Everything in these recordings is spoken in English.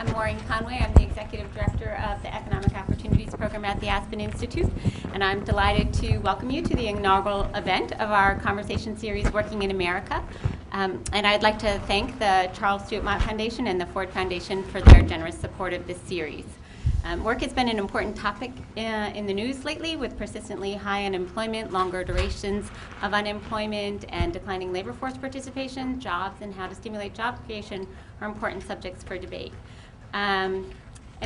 I'm Maureen Conway. I'm the Executive Director of the Economic Opportunities Program at the Aspen Institute, and I'm delighted to welcome you to the inaugural event of our conversation series, Working in America. And I'd like to thank the Charles Stewart Mott Foundation and the Ford Foundation for their generous support of this series. Work has been an important topic in the news lately, with persistently high unemployment, longer durations of unemployment, and declining labor force participation. Jobs and how to stimulate job creation are important subjects for debate. And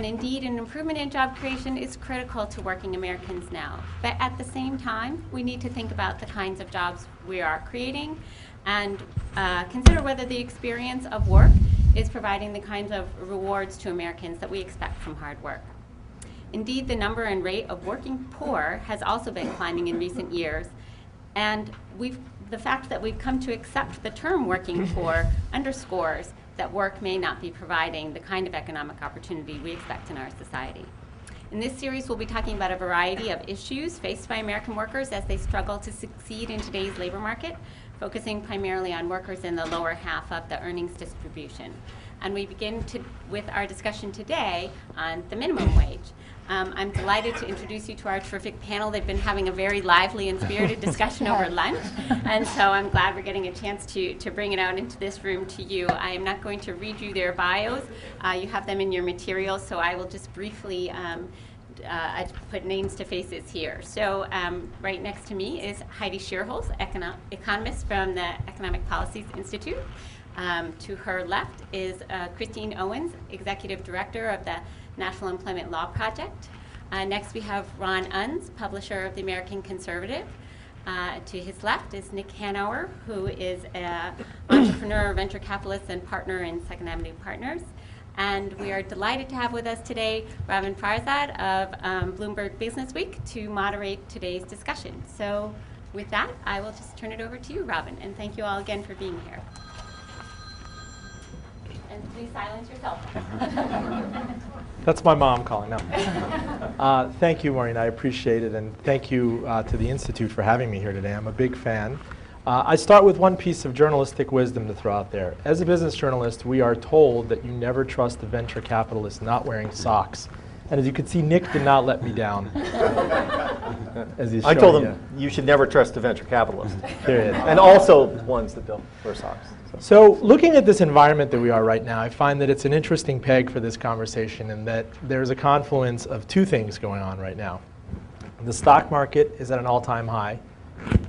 indeed, an improvement in job creation is critical to working Americans now. But at the same time, we need to think about the kinds of jobs we are creating and consider whether the experience of work is providing the kinds of rewards to Americans that we expect from hard work. Indeed, the number and rate of working poor has also been climbing in recent years, and the fact that we've come to accept the term working poor underscores that work may not be providing the kind of economic opportunity we expect in our society. In this series, we'll be talking about a variety of issues faced by American workers as they struggle to succeed in today's labor market, focusing primarily on workers in the lower half of the earnings distribution. And we begin with our discussion today on the minimum wage. I'm delighted to introduce you to our terrific panel. They've been having a very lively and spirited discussion over lunch, and so I'm glad we're getting a chance to bring it out into this room to you. I am not going to read you their bios. You have them in your materials, so I will just briefly I put names to faces here. So right next to me is Heidi Shearholz, economist from the Economic Policies Institute. To her left is Christine Owens, Executive Director of the National Employment Law Project. Next we have Ron Unz, publisher of the American Conservative. To his left is Nick Hanauer, who is an entrepreneur, venture capitalist, and partner in Second Avenue Partners. And we are delighted to have with us today Robin Farzad of Bloomberg Business Week to moderate today's discussion. So with that, I will just turn it over to you, Robin, and thank you all again for being here. And please silence yourself. That's my mom calling now. Thank you, Maureen. I appreciate it, and thank you to the Institute for having me here today. I'm a big fan. I start with one piece of journalistic wisdom to throw out there. As a business journalist, we are told that you never trust a venture capitalist not wearing socks. And as you can see, Nick did not let me down. I told him you should never trust a venture capitalist. Period. And also ones that don't wear socks. So looking at this environment that we are right now, I find that it's an interesting peg for this conversation, in that there's a confluence of two things going on right now. The stock market is at an all-time high,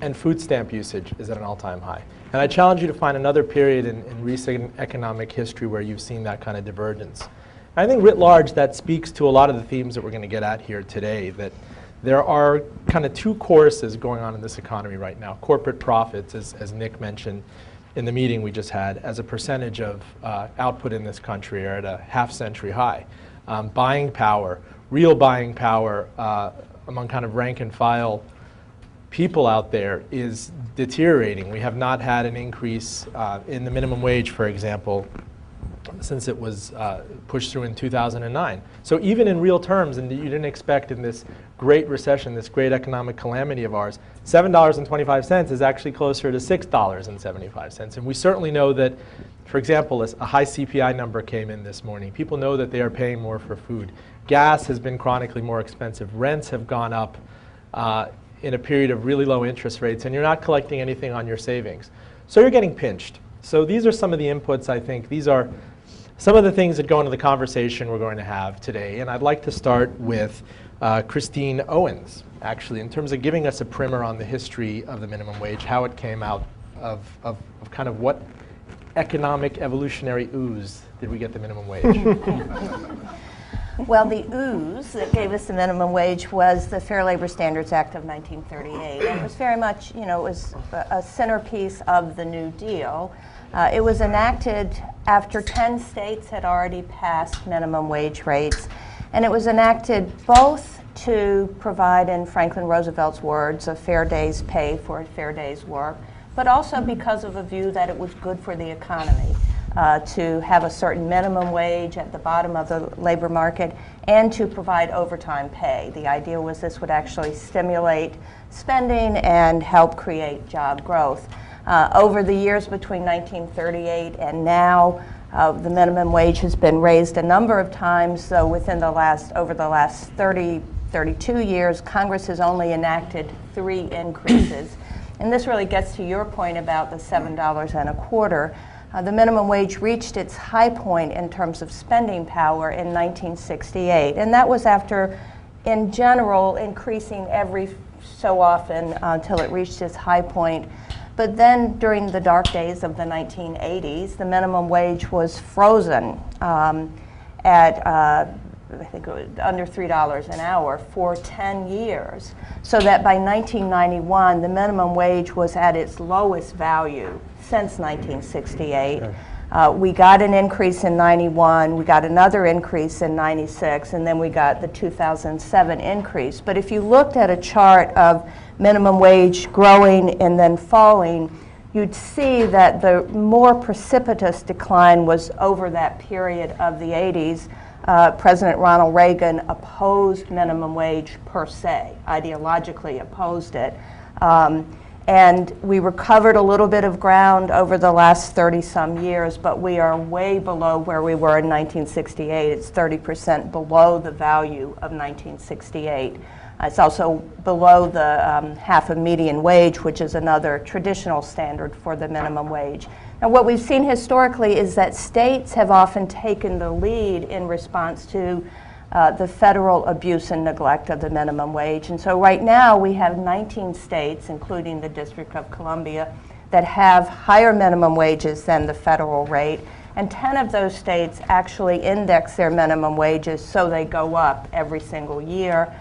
and food stamp usage is at an all-time high. And I challenge you to find another period in recent economic history where you've seen that kind of divergence. I think writ large that speaks to a lot of the themes that we're going to get at here today, that there are kind of two choruses going on in this economy right now. Corporate profits, as Nick mentioned in the meeting we just had, as a percentage of output in this country are at a half-century high. Buying power, real buying power among kind of rank and file people out there is deteriorating. We have not had an increase in the minimum wage, for example, since it was pushed through in 2009. So even in real terms, and you didn't expect in this great recession, this great economic calamity of ours, $7.25 is actually closer to $6.75. And we certainly know that, for example, a high CPI number came in this morning. People know that they are paying more for food. Gas has been chronically more expensive. Rents have gone up in a period of really low interest rates, and you're not collecting anything on your savings. So you're getting pinched. So these are some of the inputs, I think. These are some of the things that go into the conversation we're going to have today. And I'd like to start with Christine Owens, actually, in terms of giving us a primer on the history of the minimum wage, how it came out of kind of what economic evolutionary ooze did we get the minimum wage? Well, the ooze that gave us the minimum wage was the Fair Labor Standards Act of 1938. And it was very much, it was a centerpiece of the New Deal. It was enacted after 10 states had already passed minimum wage rates. And it was enacted both to provide, in Franklin Roosevelt's words, a fair day's pay for a fair day's work, but also because of a view that it was good for the economy. To have a certain minimum wage at the bottom of the labor market and to provide overtime pay. The idea was this would actually stimulate spending and help create job growth. Over the years between 1938 and now, The minimum wage has been raised a number of times, so over the last 32 years, Congress has only enacted 3 increases. And this really gets to your point about the $7.25. The minimum wage reached its high point in terms of spending power in 1968, and that was after, in general, increasing every so often until it reached its high point. But then during the dark days of the 1980s, the minimum wage was frozen at I think it was under $3 an hour for 10 years, so that by 1991, the minimum wage was at its lowest value since 1968. We got an increase in 91, we got another increase in 96, and then we got the 2007 increase. But if you looked at a chart of minimum wage growing and then falling, you'd see that the more precipitous decline was over that period of the 80s. President Ronald Reagan opposed minimum wage per se, ideologically opposed it. And we recovered a little bit of ground over the last 30-some years, but we are way below where we were in 1968. It's 30% below the value of 1968. It's also below the half a median wage, which is another traditional standard for the minimum wage. Now, what we've seen historically is that states have often taken the lead in response to the federal abuse and neglect of the minimum wage. And so right now we have 19 states, including the District of Columbia, that have higher minimum wages than the federal rate. And 10 of those states actually index their minimum wages so they go up every single year.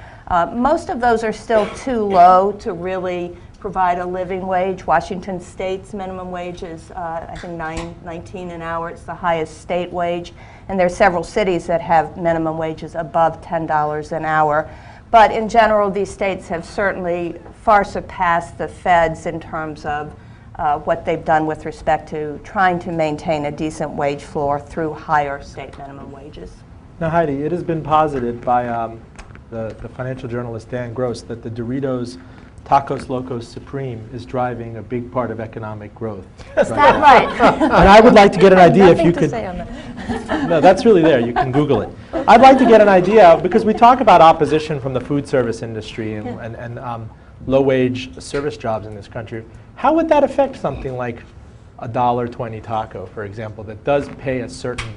Most of those are still too low to really provide a living wage. Washington State's minimum wage is, I think, $9.19 an hour. It's the highest state wage. And there are several cities that have minimum wages above $10 an hour. But in general, these states have certainly far surpassed the feds in terms of what they've done with respect to trying to maintain a decent wage floor through higher state minimum wages. Now, Heidi, it has been posited by the financial journalist Dan Gross that the Doritos Tacos Locos Supreme is driving a big part of economic growth. Is that right? And I would like to get an idea if you Nothing to could. say on that. No, that's really there. You can Google it. I'd like to get an idea, because we talk about opposition from the food service industry and low-wage service jobs in this country. How would that affect something like a $1.20 taco, for example, that does pay a certain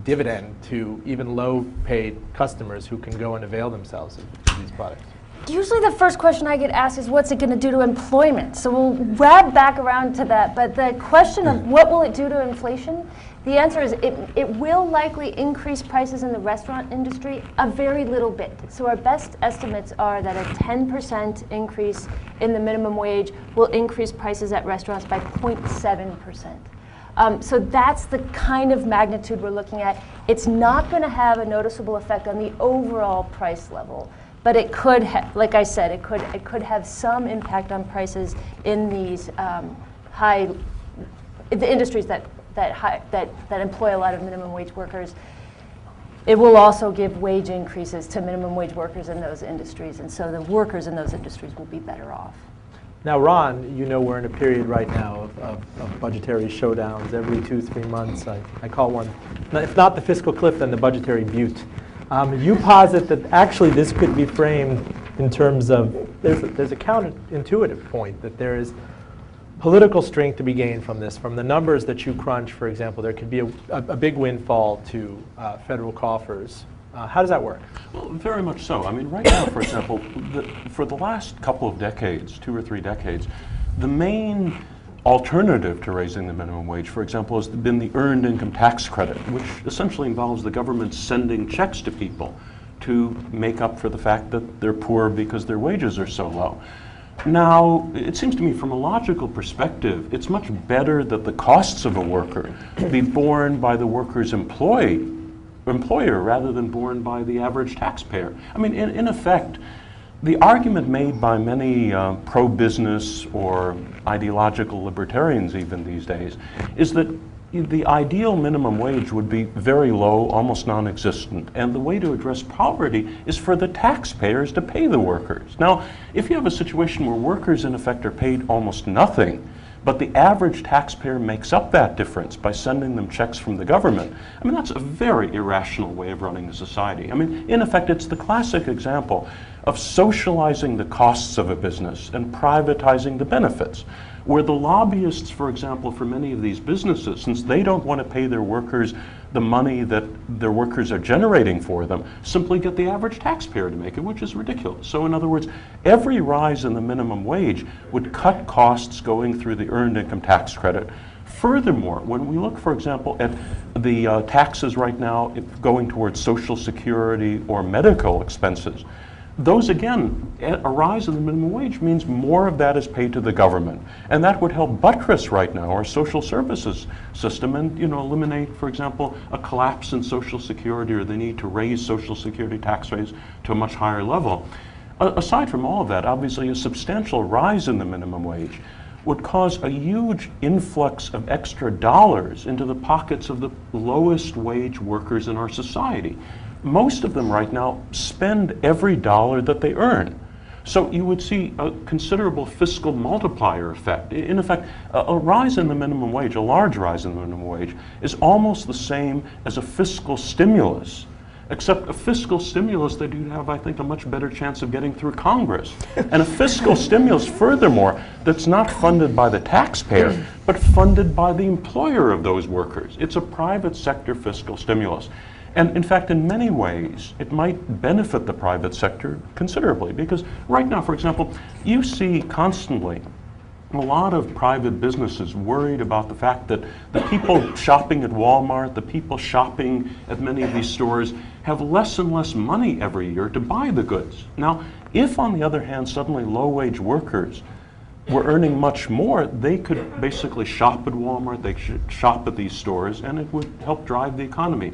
dividend to even low-paid customers who can go and avail themselves of these products? Usually the first question I get asked is, what's it going to do to employment? So we'll wrap back around to that. But the question of what will it do to inflation, the answer is it will likely increase prices in the restaurant industry a very little bit. So our best estimates are that a 10% increase in the minimum wage will increase prices at restaurants by 0.7%. So that's the kind of magnitude we're looking at. It's not going to have a noticeable effect on the overall price level. But it could, like I said, it could have some impact on prices in these the industries that employ a lot of minimum wage workers. It will also give wage increases to minimum wage workers in those industries, and so the workers in those industries will be better off. Now, Ron, you know we're in a period right now of budgetary showdowns every 2-3 months. I call one, if not the fiscal cliff, then the budgetary butte. You posit that actually this could be framed in terms of, there's a counterintuitive point that there is political strength to be gained from this. From the numbers that you crunch, for example, there could be a big windfall to federal coffers. How does that work? Well, very much so. I mean, right now, for example, for the last couple of decades, 2 or 3 decades, the main alternative to raising the minimum wage, for example, has been the earned income tax credit, which essentially involves the government sending checks to people to make up for the fact that they're poor because their wages are so low. Now, it seems to me from a logical perspective, it's much better that the costs of a worker be borne by the worker's employer rather than borne by the average taxpayer. I mean, in effect, the argument made by many pro-business or ideological libertarians even these days is that the ideal minimum wage would be very low, almost non-existent, and the way to address poverty is for the taxpayers to pay the workers. Now, if you have a situation where workers in effect are paid almost nothing but the average taxpayer makes up that difference by sending them checks from the government. I mean, that's a very irrational way of running a society. I mean, in effect, it's the classic example of socializing the costs of a business and privatizing the benefits, where the lobbyists, for example, for many of these businesses, since they don't want to pay their workers the money that their workers are generating for them, simply get the average taxpayer to make it, which is ridiculous. So in other words, every rise in the minimum wage would cut costs going through the earned income tax credit. Furthermore, when we look, for example, at the taxes right now going towards Social Security or medical expenses, those, again, a rise in the minimum wage means more of that is paid to the government. And that would help buttress right now our social services system and, eliminate, for example, a collapse in Social Security or the need to raise Social Security tax rates to a much higher level. Aside from all of that, obviously a substantial rise in the minimum wage would cause a huge influx of extra dollars into the pockets of the lowest wage workers in our society. Most of them right now spend every dollar that they earn. So you would see a considerable fiscal multiplier effect. In effect, a rise in the minimum wage, a large rise in the minimum wage, is almost the same as a fiscal stimulus, except a fiscal stimulus that you'd have, I think, a much better chance of getting through Congress. And a fiscal stimulus, furthermore, that's not funded by the taxpayer, but funded by the employer of those workers. It's a private sector fiscal stimulus. And in fact, in many ways, it might benefit the private sector considerably, because right now, for example, you see constantly a lot of private businesses worried about the fact that the people shopping at Walmart, the people shopping at many of these stores, have less and less money every year to buy the goods. Now, if on the other hand, suddenly low-wage workers were earning much more, they could basically shop at Walmart, they should shop at these stores, and it would help drive the economy.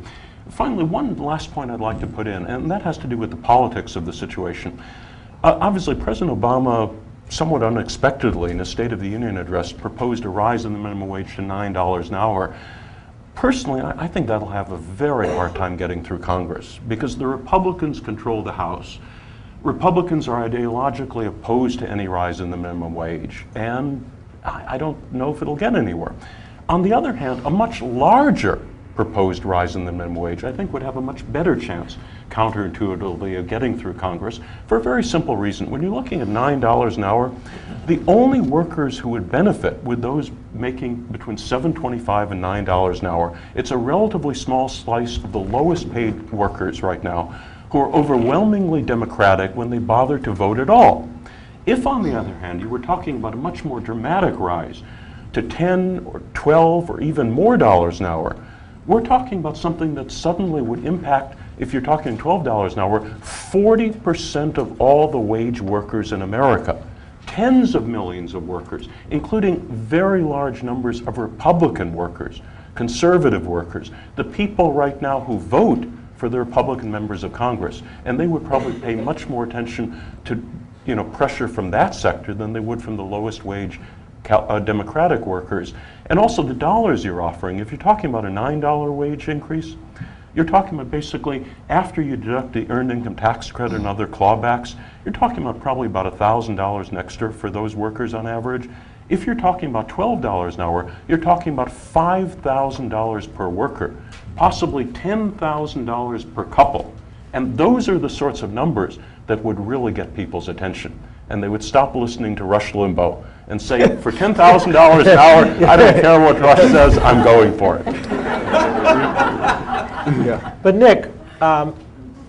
Finally, one last point I'd like to put in, and that has to do with the politics of the situation. Obviously, President Obama, somewhat unexpectedly, in a State of the Union address, proposed a rise in the minimum wage to $9 an hour. Personally, I think that'll have a very hard time getting through Congress, because the Republicans control the House. Republicans are ideologically opposed to any rise in the minimum wage, and I don't know if it'll get anywhere. On the other hand, a much larger proposed rise in the minimum wage, I think, would have a much better chance, counterintuitively, of getting through Congress for a very simple reason. When you're looking at $9 an hour, the only workers who would benefit would those making between $7.25 and $9 an hour. It's a relatively small slice of the lowest paid workers right now who are overwhelmingly Democratic when they bother to vote at all. If, on the other hand, you were talking about a much more dramatic rise to 10 or 12 or even more dollars an hour, we're talking about something that suddenly would impact, if you're talking $12 an hour, 40% of all the wage workers in America. Tens of millions of workers, including very large numbers of Republican workers, conservative workers, the people right now who vote for the Republican members of Congress. And they would probably pay much more attention to pressure from that sector than they would from the lowest wage Democratic workers. And also the dollars you're offering. If you're talking about a $9 wage increase, you're talking about basically, after you deduct the earned income tax credit and other clawbacks, you're talking about probably about $1,000 extra for those workers on average. If you're talking about $12 an hour, you're talking about $5,000 per worker, possibly $10,000 per couple. And those are the sorts of numbers that would really get people's attention. And they would stop listening to Rush Limbaugh and say, for $10,000 an hour, I don't care what Rush says, I'm going for it. Yeah. But Nick,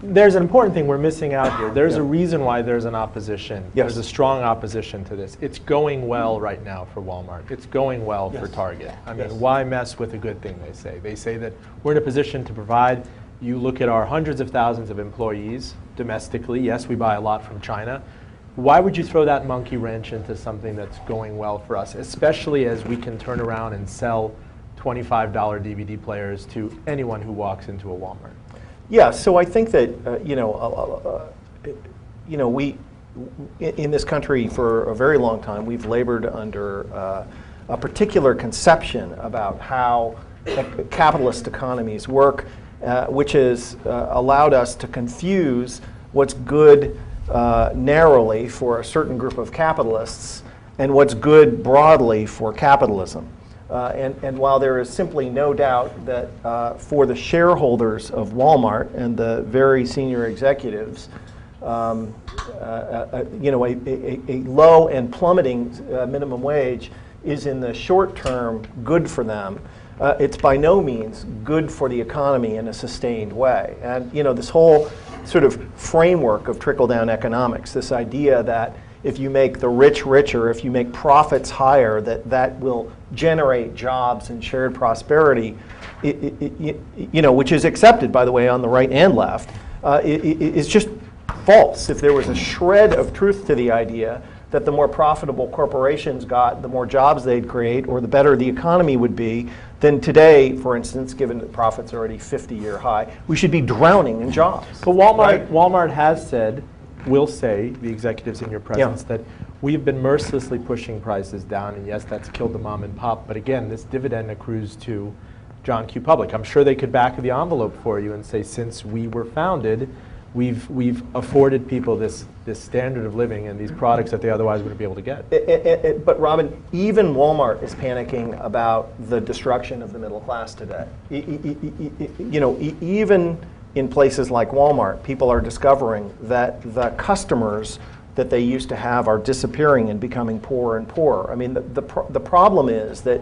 there's an important thing we're missing out here. There's a reason why there's an opposition. Yes. There's a strong opposition to this. It's going well right now for Walmart. It's going well for Target. I mean, why mess with a good thing, they say? They say that we're in a position to provide. You look at our hundreds of thousands of employees domestically. Yes, we buy a lot from China. Why would you throw that monkey wrench into something that's going well for us, especially as we can turn around and sell $25 DVD players to anyone who walks into a Walmart? Yeah, so I think that we in this country for a very long time we've labored under a particular conception about how capitalist economies work, which has allowed us to confuse what's good narrowly for a certain group of capitalists and what's good broadly for capitalism. And while there is simply no doubt that for the shareholders of Walmart and the very senior executives, a low and plummeting minimum wage is in the short term good for them, it's by no means good for the economy in a sustained way. And this whole sort of framework of trickle-down economics, this idea that if you make the rich richer, if you make profits higher, that will generate jobs and shared prosperity, which is accepted, by the way, on the right and left, is just false. If there was a shred of truth to the idea that the more profitable corporations got, the more jobs they'd create, or the better the economy would be, then today, for instance, given that profits are already 50-year high, we should be drowning in jobs. But Walmart has said, will say, the executives in your presence, that we've been mercilessly pushing prices down, and yes, that's killed the mom and pop, but again, this dividend accrues to John Q. Public. I'm sure they could back of the envelope for you and say, since we were founded, we've afforded people this standard of living and these products that they otherwise wouldn't be able to get. But Robin, even Walmart is panicking about the destruction of the middle class today. Even in places like Walmart, people are discovering that the customers that they used to have are disappearing and becoming poorer and poorer. I mean, the problem is that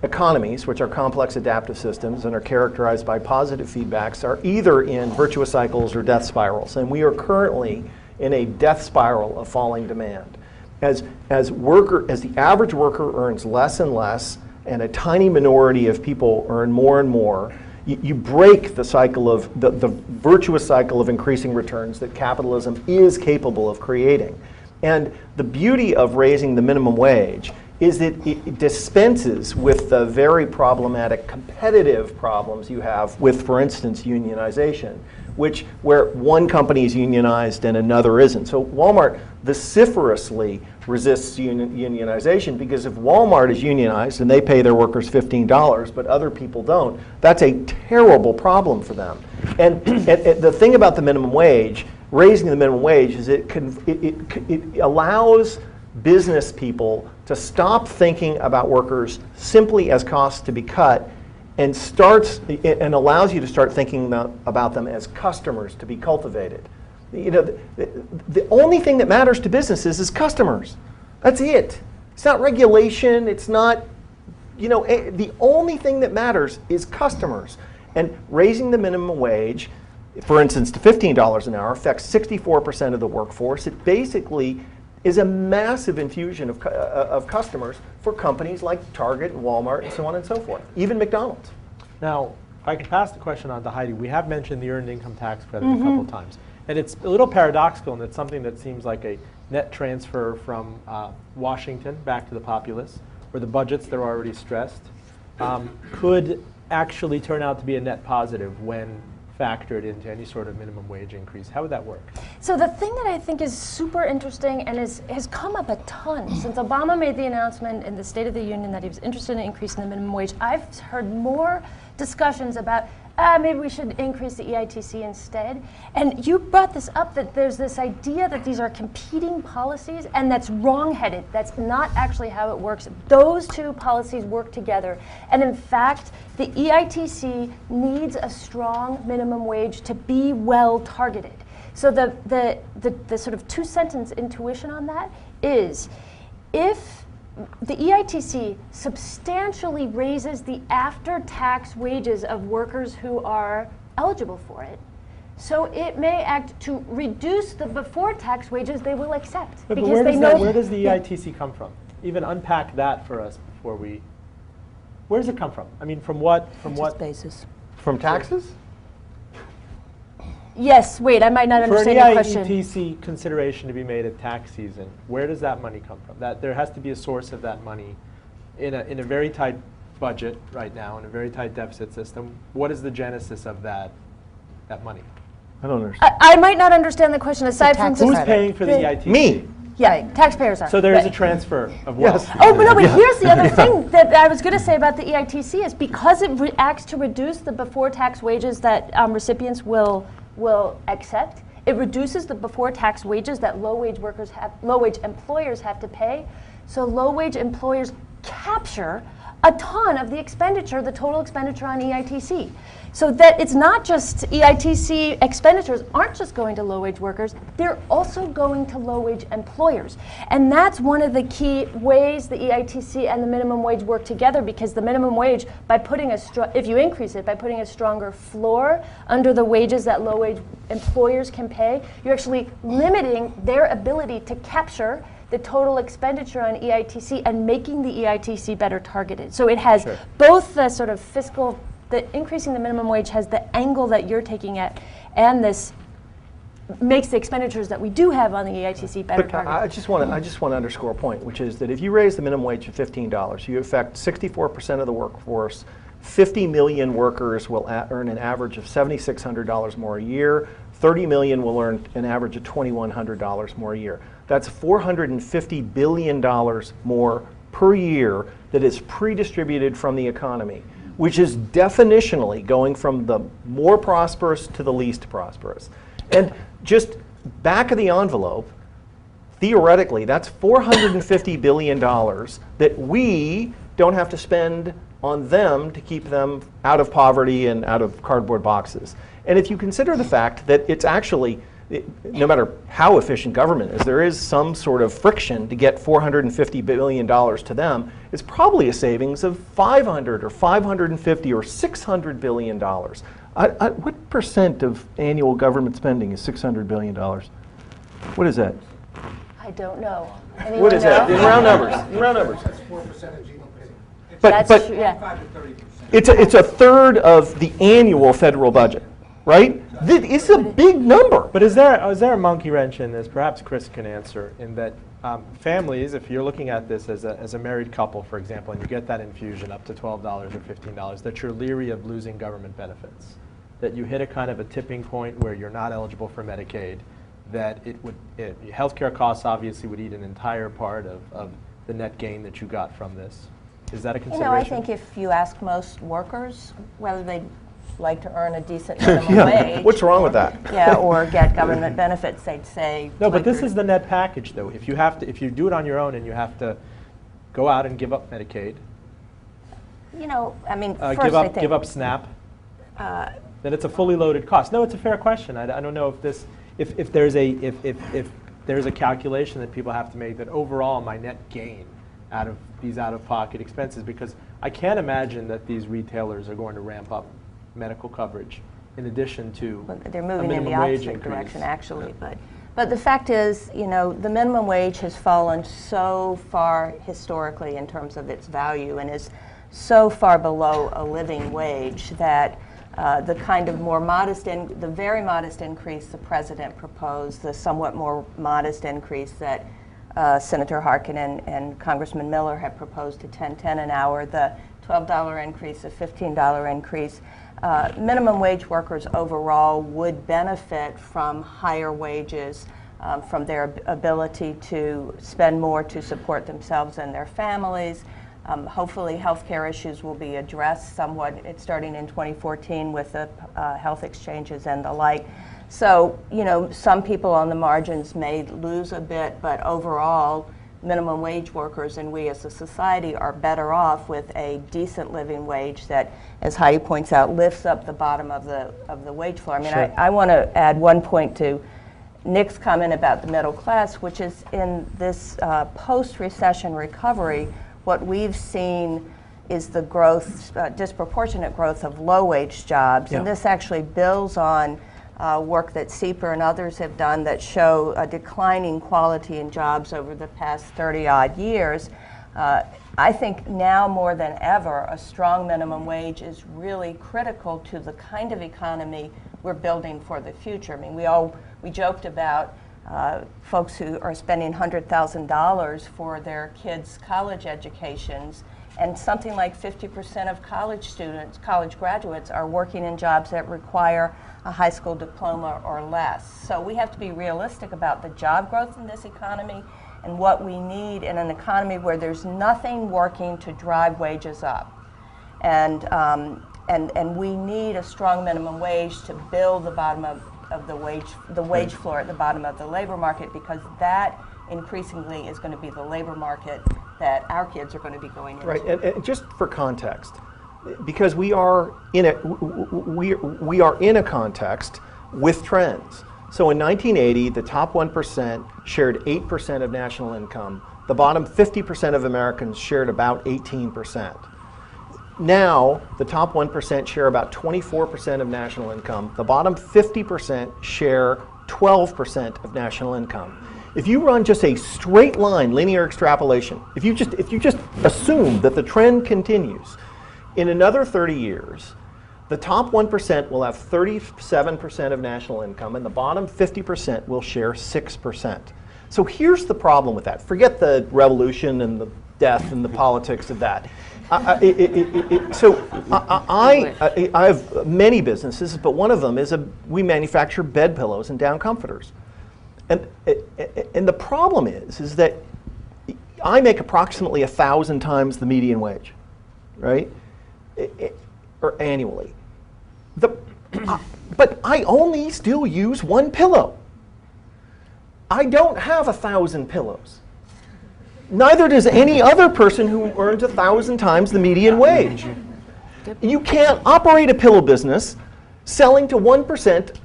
economies, which are complex adaptive systems and are characterized by positive feedbacks, are either in virtuous cycles or death spirals. And we are currently in a death spiral of falling demand. As the average worker earns less and less, and a tiny minority of people earn more and more, you break the cycle of the virtuous cycle of increasing returns that capitalism is capable of creating. And the beauty of raising the minimum wage is that it dispenses with the very problematic competitive problems you have with, for instance, unionization, where one company is unionized and another isn't. So Walmart vociferously resists unionization, because if Walmart is unionized and they pay their workers $15, but other people don't, that's a terrible problem for them. And the thing about the minimum wage, raising the minimum wage, is it allows business people to stop thinking about workers simply as costs to be cut, and allows you to start thinking about them as customers to be cultivated. The only thing that matters to businesses is customers. That's it. It's not regulation. It's not, the only thing that matters is customers. And raising the minimum wage, for instance, to $15 an hour, affects 64% of the workforce. It basically is a massive infusion of customers for companies like Target and Walmart and so on and so forth, even McDonald's. Now, if I can pass the question on to Heidi, we have mentioned the earned income tax credit a couple of times. And it's a little paradoxical, and it's something that seems like a net transfer from Washington back to the populace, where the budgets that are already stressed could actually turn out to be a net positive when factored into any sort of minimum wage increase. How would that work? So the thing that I think is super interesting and has come up a ton since Obama made the announcement in the State of the Union that he was interested in increasing the minimum wage, I've heard more discussions about maybe we should increase the EITC instead. And you brought this up, that there's this idea that these are competing policies, and that's wrong-headed. That's not actually how it works. Those two policies work together. And in fact, the EITC needs a strong minimum wage to be well targeted. So the sort of two-sentence intuition on that is, if the EITC substantially raises the after-tax wages of workers who are eligible for it, so it may act to reduce the before-tax wages they will accept. But where does the EITC come from? Even unpack that for us before we. Where does it come from? I mean, from what? Basis. From taxes? Yes, wait, I might not understand your question. For an EITC consideration to be made at tax season, where does that money come from? That there has to be a source of that money in a very tight budget right now, in a very tight deficit system. What is the genesis of that money? I don't understand. I might not understand the question aside from Who's paying for the EITC? Me. Yeah, taxpayers are. So there is a transfer of wealth. Yes. Oh, but no, but here's the other thing that I was going to say about the EITC is because it acts to reduce the before-tax wages that recipients will accept, It reduces the before-tax wages that low-wage employers have to pay. So low-wage employers capture a ton of the expenditure, the total expenditure on EITC. So that it's not just EITC expenditures aren't just going to low-wage workers, they're also going to low-wage employers. And that's one of the key ways the EITC and the minimum wage work together, because the minimum wage, by putting if you increase it, by putting a stronger floor under the wages that low-wage employers can pay, you're actually limiting their ability to capture the total expenditure on EITC and making the EITC better targeted. So it has both the sort of fiscal, the increasing the minimum wage has the angle that you're taking at, and this makes the expenditures that we do have on the EITC better targeted. I just want to underscore a point, which is that if you raise the minimum wage to $15, you affect 64% of the workforce. 50 million workers will earn an average of $7,600 more a year. 30 million will earn an average of $2,100 more a year. That's $450 billion more per year that is pre-distributed from the economy, which is definitionally going from the more prosperous to the least prosperous. And just back of the envelope, theoretically, that's $450 billion that we don't have to spend on them to keep them out of poverty and out of cardboard boxes. And if you consider the fact that it's actually, no matter how efficient government is, there is some sort of friction to get $450 billion to them, it's probably a savings of $500 or $550 or $600 billion. What percent of annual government spending is $600 billion? What is that? I don't know. What is that? In round numbers. In round numbers. That's 4% of GDP. But yeah. 5 to 30%. it's a third of the annual federal budget, right? It's a big number. But is there a monkey wrench in this? Perhaps Chris can answer, in that families, if you're looking at this as a married couple, for example, and you get that infusion up to $12 or $15, that you're leery of losing government benefits, that you hit a kind of a tipping point where you're not eligible for Medicaid, that healthcare costs obviously would eat an entire part of the net gain that you got from this. Is that a consideration? I think if you ask most workers whether they'd like to earn a decent minimum wage. What's wrong with that? Yeah, or get government benefits, they'd say. No, but this is the net package, though. If you do it on your own and you have to go out and give up Medicaid, I mean, first give I think, up SNAP, then it's a fully loaded cost. No, it's a fair question. I don't know if there's a calculation that people have to make that overall my net gain out of these out-of-pocket expenses, because I can't imagine that these retailers are going to ramp up medical coverage in addition to they're moving in the opposite direction, actually. Yeah. But the fact is, the minimum wage has fallen so far historically in terms of its value, and is so far below a living wage that the kind of more modest, the very modest increase the president proposed, the somewhat more modest increase that Senator Harkin and Congressman Miller have proposed to $10.10 an hour, the $12 increase, the $15 increase. Minimum wage workers overall would benefit from higher wages, from their ability to spend more to support themselves and their families. Hopefully health care issues will be addressed somewhat, starting in 2014 with the health exchanges and the like. So, some people on the margins may lose a bit, but overall, minimum wage workers and we as a society are better off with a decent living wage that, as Heidi points out, lifts up the bottom of the wage floor. I mean, Sure. I want to add one point to Nick's comment about the middle class, which is in this post-recession recovery, what we've seen is the growth, disproportionate growth of low-wage jobs, Yeah. and this actually builds on work that CEPR and others have done that show a declining quality in jobs over the past 30-odd years. I think now more than ever, a strong minimum wage is really critical to the kind of economy we're building for the future. I mean, we joked about folks who are spending $100,000 for their kids' college educations, and something like 50% of college graduates are working in jobs that require a high school diploma or less. So we have to be realistic about the job growth in this economy and what we need in an economy where there's nothing working to drive wages up. And we need a strong minimum wage to build the bottom of of the wage floor at the bottom of the labor market, because that increasingly is going to be the labor market that our kids are going to be going into. Right, and just for context, because we are in a context with trends. So in 1980, the top 1% shared 8% of national income. The bottom 50% of Americans shared about 18%. Now, the top 1% share about 24% of national income. The bottom 50% share 12% of national income. If you run just a straight line linear extrapolation, if you just assume that the trend continues, in another 30 years, the top 1% will have 37% of national income, and the bottom 50% will share 6%. So here's the problem with that. Forget the revolution and the death and the politics of that. I have many businesses, but one of them is we manufacture bed pillows and down comforters. And the problem is that I make approximately 1,000 times the median wage, right? Or annually. But I only still use one pillow. I don't have 1,000 pillows. Neither does any other person who earns 1,000 times the median wage. You can't operate a pillow business selling to 1%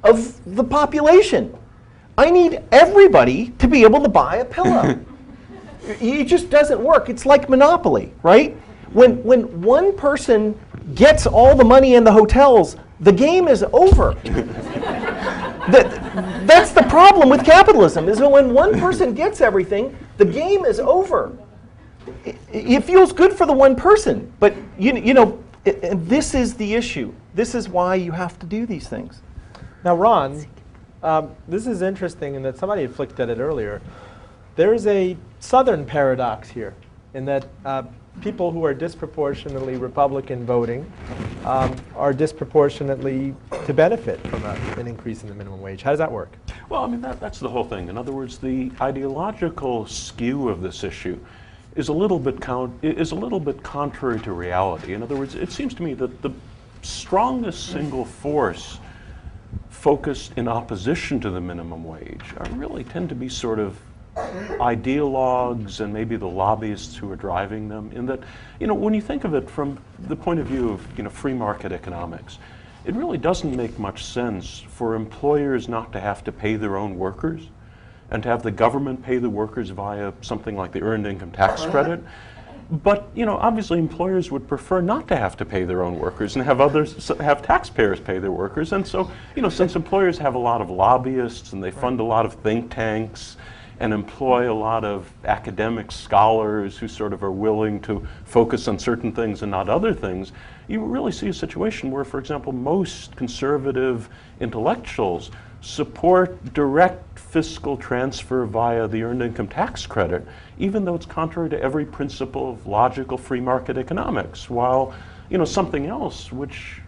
of the population. I need everybody to be able to buy a pillow. It just doesn't work. It's like Monopoly, right? When one person gets all the money in the hotels, the game is over. That's the problem with capitalism, is that when one person gets everything, the game is over. It feels good for the one person, but this is the issue. This is why you have to do these things. Now, Ron, this is interesting in that somebody had flicked at it earlier. There's a Southern paradox here, in that people who are disproportionately Republican voting are disproportionately to benefit from an increase in the minimum wage. How does that work? Well, I mean, that's the whole thing. In other words, the ideological skew of this issue is a little bit contrary to reality. In other words, it seems to me that the strongest single force focused in opposition to the minimum wage really tend to be sort of ideologues and maybe the lobbyists who are driving them, in that, when you think of it from the point of view of, free market economics, it really doesn't make much sense for employers not to have to pay their own workers and to have the government pay the workers via something like the earned income tax credit. But, obviously employers would prefer not to have to pay their own workers and have taxpayers pay their workers. And so, since employers have a lot of lobbyists and they fund a lot of think tanks and employ a lot of academic scholars who sort of are willing to focus on certain things and not other things, you really see a situation where, for example, most conservative intellectuals support direct fiscal transfer via the earned income tax credit, even though it's contrary to every principle of logical free market economics, while, something else which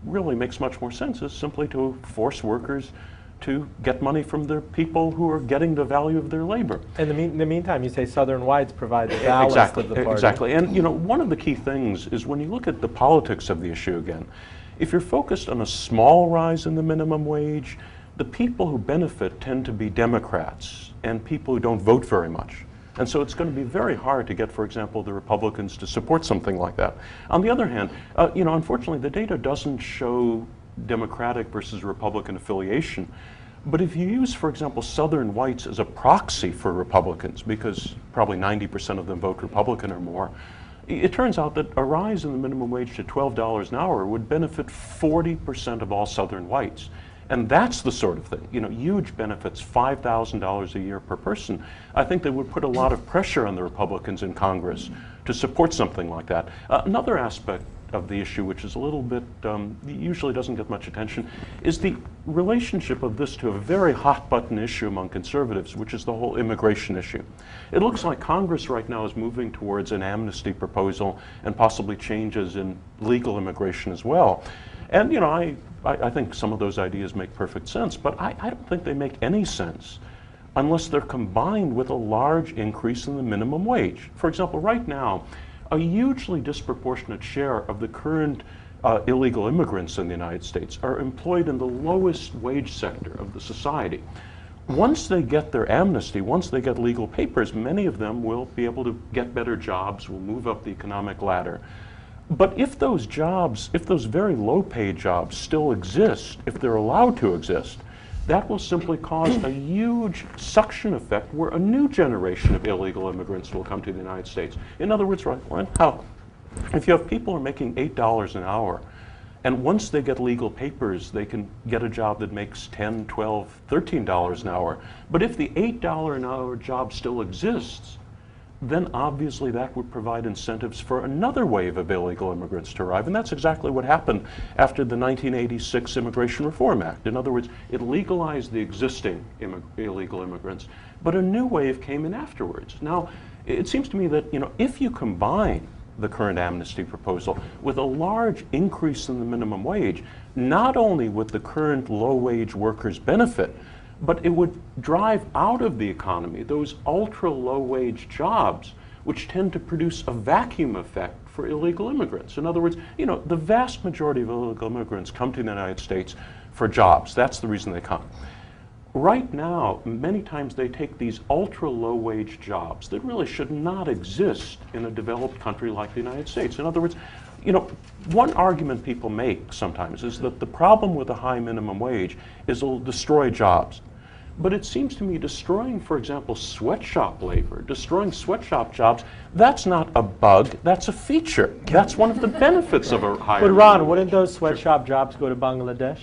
really makes much more sense is simply to force workers to get money from the people who are getting the value of their labor. In the meantime, you say Southern whites provide the ballast of the party. Exactly. And one of the key things is when you look at the politics of the issue again, if you're focused on a small rise in the minimum wage, the people who benefit tend to be Democrats and people who don't vote very much. And so it's going to be very hard to get, for example, the Republicans to support something like that. On the other hand, unfortunately, the data doesn't show Democratic versus Republican affiliation. But if you use, for example, Southern whites as a proxy for Republicans, because probably 90% of them vote Republican or more, it turns out that a rise in the minimum wage to $12 an hour would benefit 40% of all Southern whites. And that's the sort of thing, huge benefits, $5,000 a year per person. I think that would put a lot of pressure on the Republicans in Congress to support something like that. Another aspect of the issue, which is a little bit, usually doesn't get much attention, is the relationship of this to a very hot button issue among conservatives, which is the whole immigration issue. It looks like Congress right now is moving towards an amnesty proposal and possibly changes in legal immigration as well. And I think some of those ideas make perfect sense, but I don't think they make any sense unless they're combined with a large increase in the minimum wage. For example, right now, a hugely disproportionate share of the current illegal immigrants in the United States are employed in the lowest wage sector of the society. Once they get their amnesty, once they get legal papers, many of them will be able to get better jobs, will move up the economic ladder. But if those jobs, if those very low-paid jobs still exist, if they're allowed to exist, that will simply cause a huge suction effect where a new generation of illegal immigrants will come to the United States. In other words, right, how if you have people who are making $8 an hour, and once they get legal papers, they can get a job that makes $10, $12, $13 an hour. But if the $8 an hour job still exists, then obviously that would provide incentives for another wave of illegal immigrants to arrive. And that's exactly what happened after the 1986 Immigration Reform Act. In other words, it legalized the existing illegal immigrants, but a new wave came in afterwards. Now, it seems to me that, you know, if you combine the current amnesty proposal with a large increase in the minimum wage, not only would the current low-wage workers benefit, but it would drive out of the economy those ultra-low-wage jobs, which tend to produce a vacuum effect for illegal immigrants. In other words, you know, the vast majority of illegal immigrants come to the United States for jobs. That's the reason they come. Right now, many times they take these ultra-low-wage jobs that really should not exist in a developed country like the United States. In other words, you know, one argument people make sometimes is that the problem with a high minimum wage is it'll destroy jobs. But it seems to me destroying, for example, sweatshop labor, destroying sweatshop jobs, that's not a bug, that's a feature. That's one of the benefits of a higher But minimum Ron, wage. wouldn't those sweatshop jobs go to Bangladesh?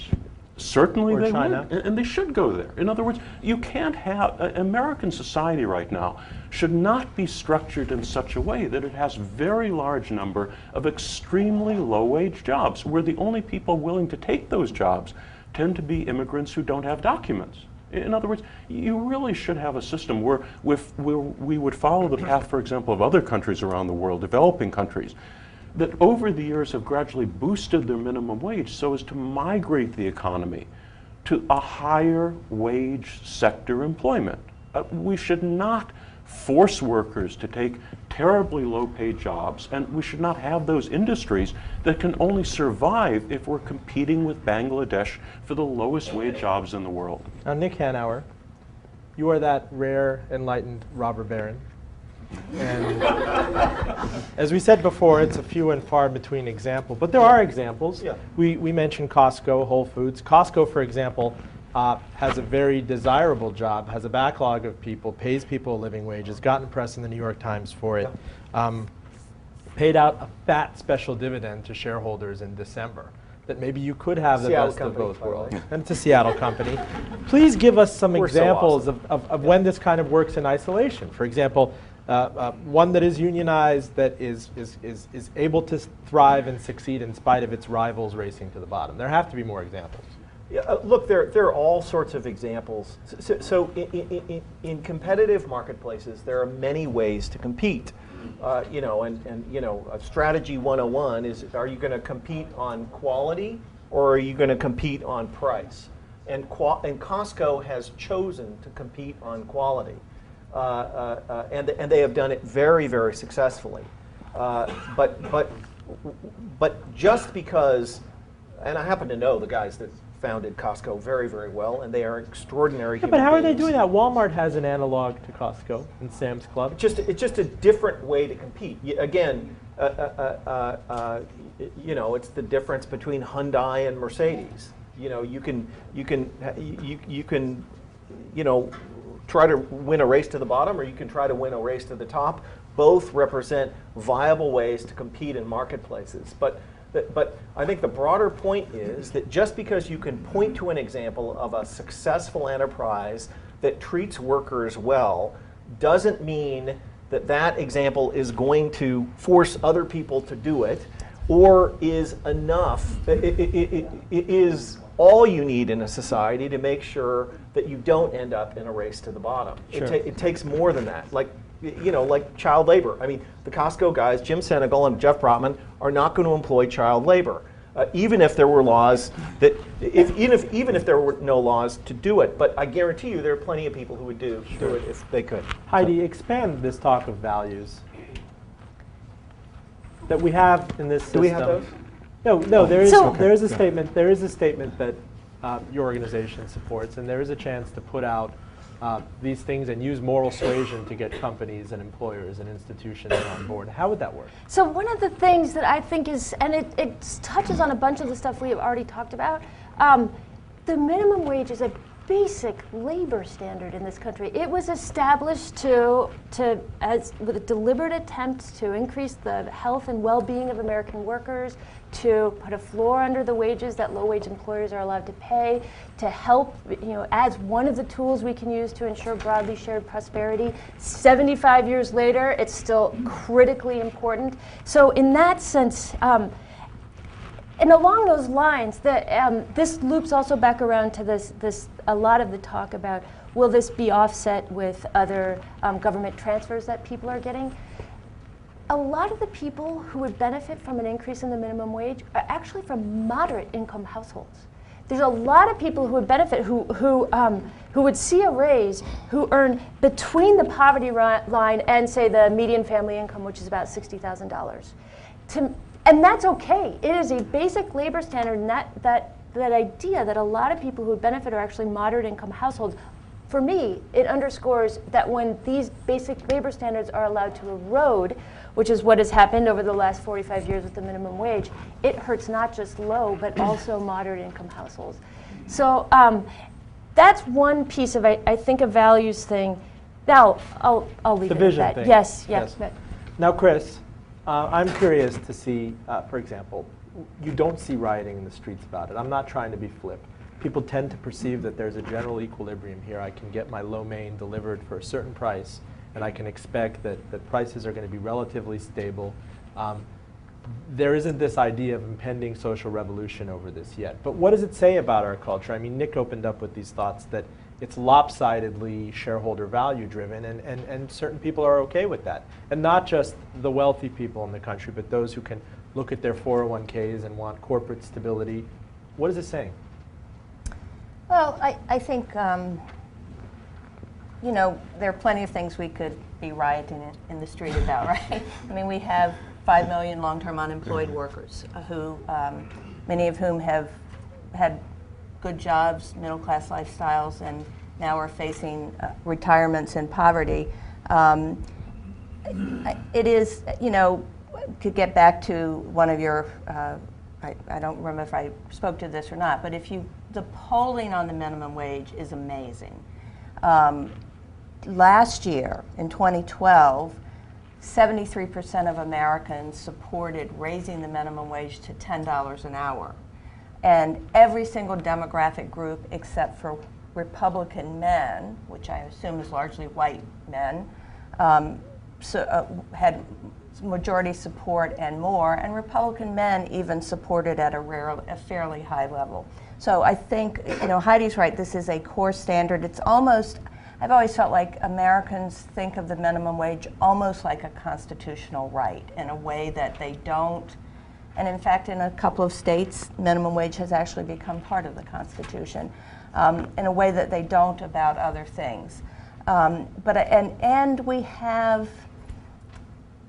Certainly Or they China? would, and they should go there. In other words, you can't have, American society right now should not be structured in such a way that it has very large number of extremely low-wage jobs, where the only people willing to take those jobs tend to be immigrants who don't have documents. In other words, you really should have a system where we would follow the path, for example, of other countries around the world, developing countries, that over the years have gradually boosted their minimum wage so as to migrate the economy to a higher wage sector employment. We should not force workers to take terribly low-paid jobs, and we should not have those industries that can only survive if we're competing with Bangladesh for the lowest wage jobs in the world. Now, Nick Hanauer, you are that rare, enlightened robber baron. And as we said before, it's a few and far between example, but there are examples. Yeah. We mentioned Costco, Whole Foods. Costco, for example, has a very desirable job, has a backlog of people, pays people a living wage, has gotten press in the New York Times for it, paid out a fat special dividend to shareholders in December. That maybe you could have the Seattle best of company, both by the way. worlds. And it's a Seattle company. Please give us some We're so examples awesome. of when this kind of works in isolation. For example, one that is unionized, that is able to thrive and succeed in spite of its rivals racing to the bottom. There have to be more examples. Yeah, look, there are all sorts of examples. So in competitive marketplaces, there are many ways to compete. You know, and you know, strategy 101 is: are you going to compete on quality, or are you going to compete on price? And Costco has chosen to compete on quality, and they have done it very, very successfully. But just because, and I happen to know the guys that founded Costco very, very well, and they are extraordinary human But how are they beings. doing that? Walmart has an analog to Costco and Sam's Club. It's just a different way to compete. Again, you know, it's the difference between Hyundai and Mercedes. You know, you can you know, try to win a race to the bottom, or you can try to win a race to the top. Both represent viable ways to compete in marketplaces. But I think the broader point is that just because you can point to an example of a successful enterprise that treats workers well doesn't mean that that example is going to force other people to do it, or is enough. It is all you need in a society to make sure that you don't end up in a race to the bottom. Sure. It takes more than that. Like, you know, like child labor. I mean, the Costco guys, Jim Senegal and Jeff Brotman, are not going to employ child labor, even if there were laws that, even if there were no laws to do it. But I guarantee you, there are plenty of people who would do it if they could. Heidi, expand this talk of values that we have in this system. Do we have those? No, there is So- there is a statement. There is a statement that your organization supports, and there is a chance to put out these things and use moral suasion to get companies and employers and institutions on board. How would that work? So one of the things that I think is, and it touches on a bunch of the stuff we have already talked about, the minimum wage is a basic labor standard in this country. It was established with a deliberate attempt to increase the health and well-being of American workers, to put a floor under the wages that low-wage employers are allowed to pay, to help, as one of the tools we can use to ensure broadly shared prosperity. 75 years later, it's still critically important. So in that sense, and along those lines, this loops also back around to this a lot of the talk about, will this be offset with other government transfers that people are getting? A lot of the people who would benefit from an increase in the minimum wage are actually from moderate income households. There's a lot of people who would benefit, who would see a raise, who earn between the poverty line and, say, the median family income, which is about $60,000. And that's okay. It is a basic labor standard, and that idea that a lot of people who would benefit are actually moderate income households. For me, it underscores that when these basic labor standards are allowed to erode, which is what has happened over the last 45 years with the minimum wage, it hurts not just low, but also moderate income households. So that's one piece of, I think, a values thing. Now, I'll leave The it vision at that. thing. Yes. Now, Chris, I'm curious to see, for example, you don't see rioting in the streets about it. I'm not trying to be flip. People tend to perceive that there's a general equilibrium here. I can get my lo mein delivered for a certain price, and I can expect that prices are going to be relatively stable. There isn't this idea of impending social revolution over this yet. But what does it say about our culture? I mean, Nick opened up with these thoughts that it's lopsidedly shareholder value driven, and certain people are okay with that. And not just the wealthy people in the country, but those who can look at their 401ks and want corporate stability. What is it saying? Well, I think, there are plenty of things we could be rioting in the street about, right? I mean, we have 5 million long-term unemployed workers who, many of whom have had good jobs, middle-class lifestyles, and now are facing retirements and poverty. It is, to get back to one of your, I don't remember if I spoke to this or not, but the polling on the minimum wage is amazing. Last year, in 2012, 73% of Americans supported raising the minimum wage to $10 an hour. And every single demographic group except for Republican men, which I assume is largely white men, had majority support and more, and Republican men even supported at a fairly high level. So I think, Heidi's right, this is a core standard. It's almost, I've always felt like Americans think of the minimum wage almost like a constitutional right, in a way that they don't. And in fact, in a couple of states, minimum wage has actually become part of the Constitution, in a way that they don't about other things. And we have,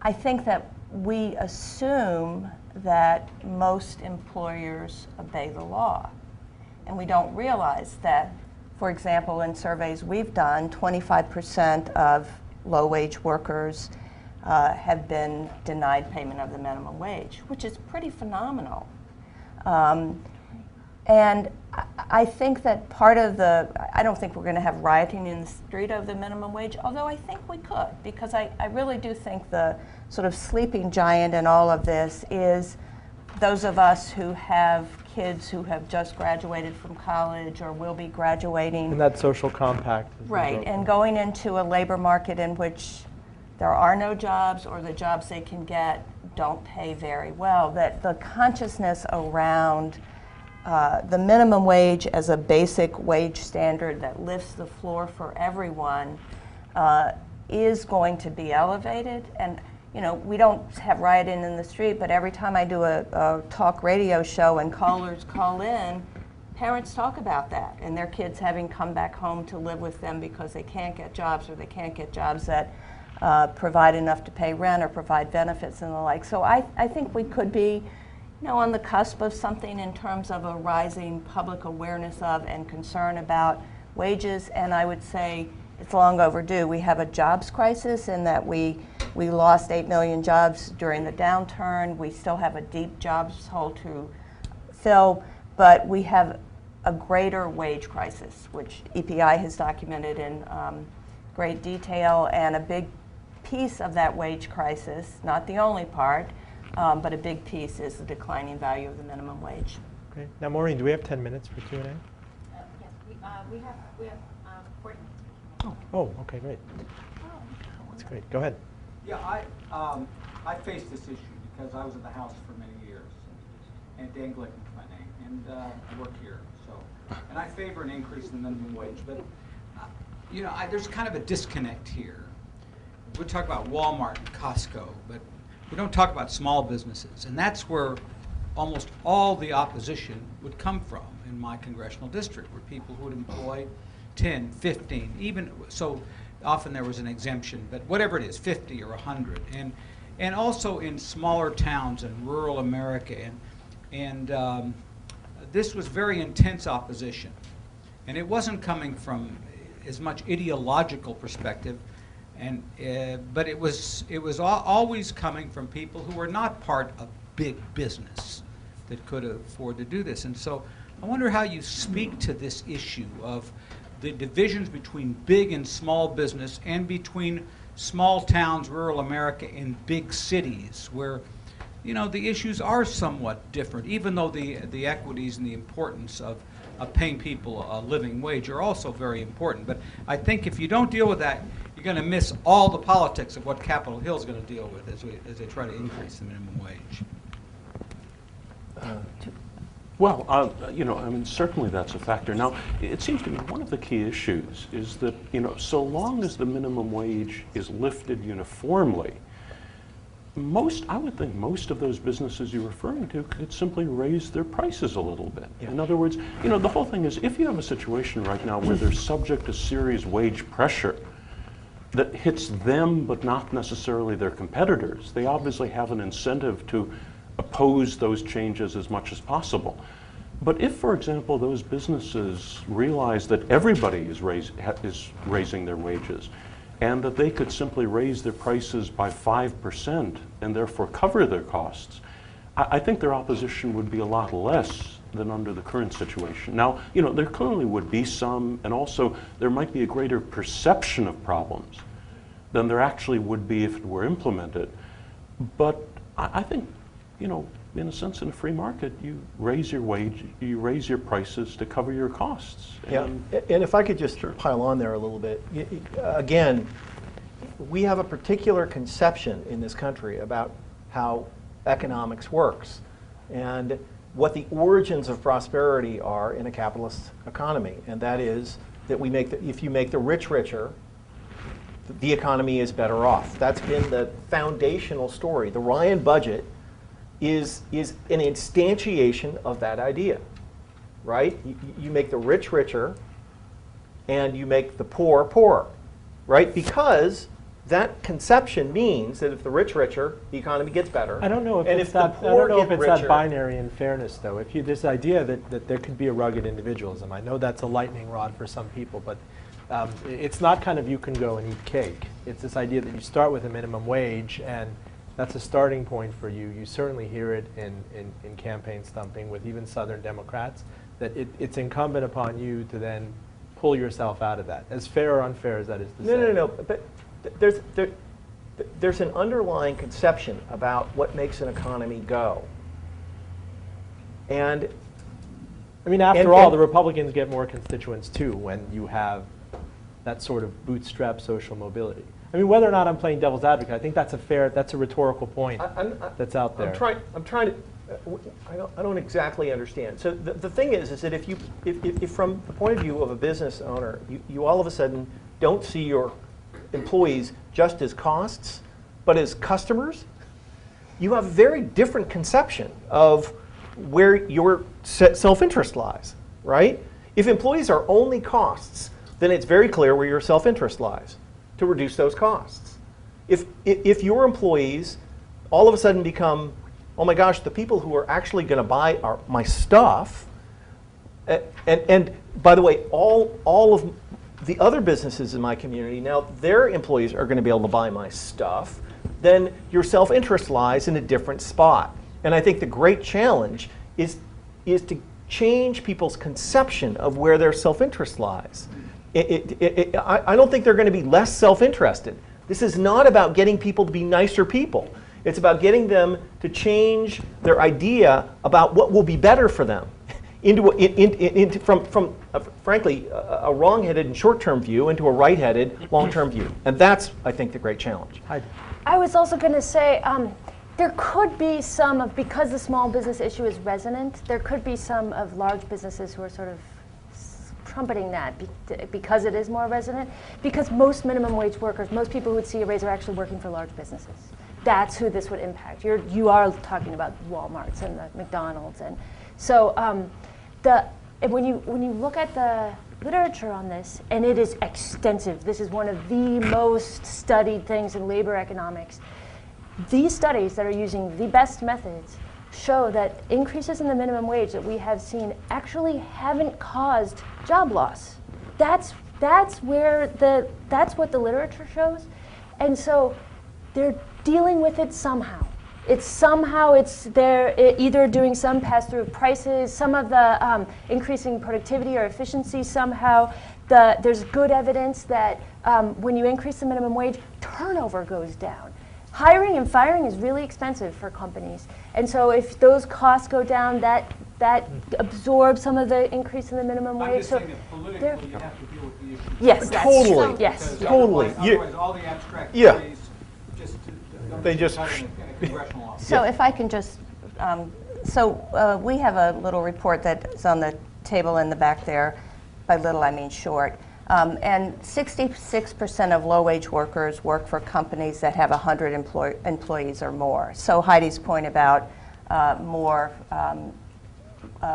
I think that we assume that most employers obey the law. And we don't realize that, for example, in surveys we've done, 25% of low-wage workers have been denied payment of the minimum wage, which is pretty phenomenal. And I think that part of I don't think we're going to have rioting in the street over the minimum wage, although I think we could, because I really do think the sort of sleeping giant in all of this is those of us who have kids who have just graduated from college or will be graduating. And that social compact. Right, and going into a labor market in which there are no jobs, or the jobs they can get don't pay very well, that the consciousness around the minimum wage as a basic wage standard that lifts the floor for everyone is going to be elevated. And we don't have rioting in the street, but every time I do a talk radio show and callers call in, parents talk about that and their kids having come back home to live with them because they can't get jobs, or they can't get jobs that provide enough to pay rent or provide benefits and the like. So I think we could be, on the cusp of something in terms of a rising public awareness of and concern about wages, and I would say it's long overdue. We have a jobs crisis in that we lost 8 million jobs during the downturn. We still have a deep jobs hole to fill, but we have a greater wage crisis, which EPI has documented in great detail, and a big piece of that wage crisis, not the only part, but a big piece is the declining value of the minimum wage. Okay. Now, Maureen, do we have 10 minutes for Q&A? Yes, we have 40 minutes. Oh, okay, great. That's great. Go ahead. Yeah, I faced this issue because I was in the House for many years, and Dan Glicken's my name, and I work here. And I favor an increase in the minimum wage, but you know, there's kind of a disconnect here. We talk about Walmart and Costco, but we don't talk about small businesses, and that's where almost all the opposition would come from in my congressional district, where people who would employ 10, 15, even so often there was an exemption, but whatever it is, 50 or 100, and also in smaller towns in rural America, and this was very intense opposition, and it wasn't coming from as much ideological perspective, and but it was always coming from people who were not part of big business that could afford to do this. And so I wonder how you speak to this issue of the divisions between big and small business, and between small towns, rural America, and big cities, where you know, the issues are somewhat different, even though the equities and the importance of paying people a living wage are also very important. But I think if you don't deal with that, you're going to miss all the politics of what Capitol Hill is going to deal with as they try to increase the minimum wage. Well, you know, I mean, certainly that's a factor. Now, it seems to me one of the key issues is that, you know, so long as the minimum wage is lifted uniformly, I would think most of those businesses you're referring to could simply raise their prices a little bit. Yeah. In other words, you know, the whole thing is, if you have a situation right now where they're subject to serious wage pressure that hits them but not necessarily their competitors, they obviously have an incentive to oppose those changes as much as possible. But if, for example, those businesses realize that everybody is raising their wages, and that they could simply raise their prices by 5% and therefore cover their costs, I think their opposition would be a lot less than under the current situation. Now, you know, there clearly would be some, and also there might be a greater perception of problems than there actually would be if it were implemented. But I think, you know, in a sense, in a free market, you raise your wage, you raise your prices to cover your costs. Yeah, and if I could just pile on there a little bit. Again, we have a particular conception in this country about how economics works and what the origins of prosperity are in a capitalist economy. And that is that if you make the rich richer, the economy is better off. That's been the foundational story. The Ryan budget is an instantiation of that idea, right? You make the rich richer, and you make the poor poorer, right? Because that conception means that if the rich richer, the economy gets better. I don't know if and it's if that. the I poor don't know if get it's richer, that binary in fairness, though. If you this idea that there could be a rugged individualism, I know that's a lightning rod for some people, but it's not kind of you can go and eat cake. It's this idea that you start with a minimum wage, and that's a starting point for you. You certainly hear it in campaign stumping with even Southern Democrats, that it's incumbent upon you to then pull yourself out of that. As fair or unfair as that is to say. No. But there's an underlying conception about what makes an economy go. And I mean, after all, the Republicans get more constituents too when you have that sort of bootstrap social mobility. I mean, whether or not I'm playing devil's advocate, I think that's a rhetorical point that's out there. I'm trying to. I don't exactly understand. So the thing is that if from the point of view of a business owner, you all of a sudden don't see your employees just as costs, but as customers, you have a very different conception of where your self-interest lies, right? If employees are only costs, then it's very clear where your self-interest lies, to reduce those costs. If your employees all of a sudden become oh my gosh, the people who are actually going to buy my stuff, and by the way, all of the other businesses in my community, now their employees are going to be able to buy my stuff, then your self-interest lies in a different spot. And I think the great challenge is to change people's conception of where their self-interest lies. I don't think they're going to be less self-interested. This is not about getting people to be nicer people. It's about getting them to change their idea about what will be better for them from frankly, a wrong-headed and short-term view into a right-headed long-term view. And that's, I think, the great challenge. I was also going to say, there could be some of, because the small business issue is resonant, there could be some of large businesses who are sort of trumpeting that because it is more resonant. Because most minimum wage workers, most people who would see a raise are actually working for large businesses. That's who this would impact. You are talking about Walmarts and the McDonald's, and so when you look at the literature on this, and it is extensive. This is one of the most studied things in labor economics. These studies that are using the best methods show that increases in the minimum wage that we have seen actually haven't caused job loss. That's what the literature shows, and so they're dealing with it somehow. They're either doing some pass-through of prices, some of the increasing productivity or efficiency somehow. There's good evidence that when you increase the minimum wage, turnover goes down. Hiring and firing is really expensive for companies. And so if those costs go down, that absorbs some of the increase in the minimum wage. I'm just saying that politically you have to deal with the issue. Yes, that's Totally. true. Yes. Totally. Otherwise, all the abstract Yeah. theories They just- in a congressional office. So if I can just, we have a little report that's on the table in the back there. By little, I mean short. And 66% of low-wage workers work for companies that have 100 employees or more. So Heidi's point about more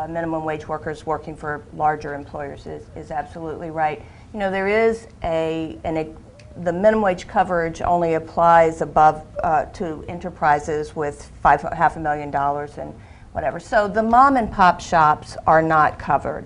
minimum wage workers working for larger employers is absolutely right. You know, there is the minimum wage coverage only applies above to enterprises with $500,000 and whatever. So the mom and pop shops are not covered.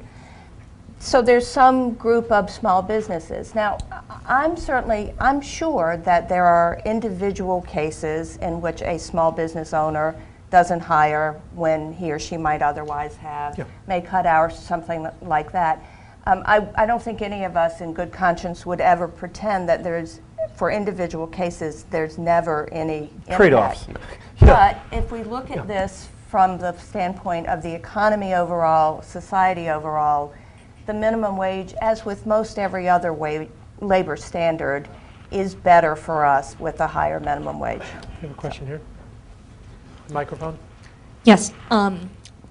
So there's some group of small businesses. Now, I'm sure that there are individual cases in which a small business owner doesn't hire when he or she might otherwise have, may cut hours, something like that. I don't think any of us in good conscience would ever pretend that for individual cases, there's never any Trade-offs. But if we look at this from the standpoint of the economy overall, society overall, the minimum wage, as with most every other labor standard, is better for us with a higher minimum wage. We have a question here. Microphone. Yes.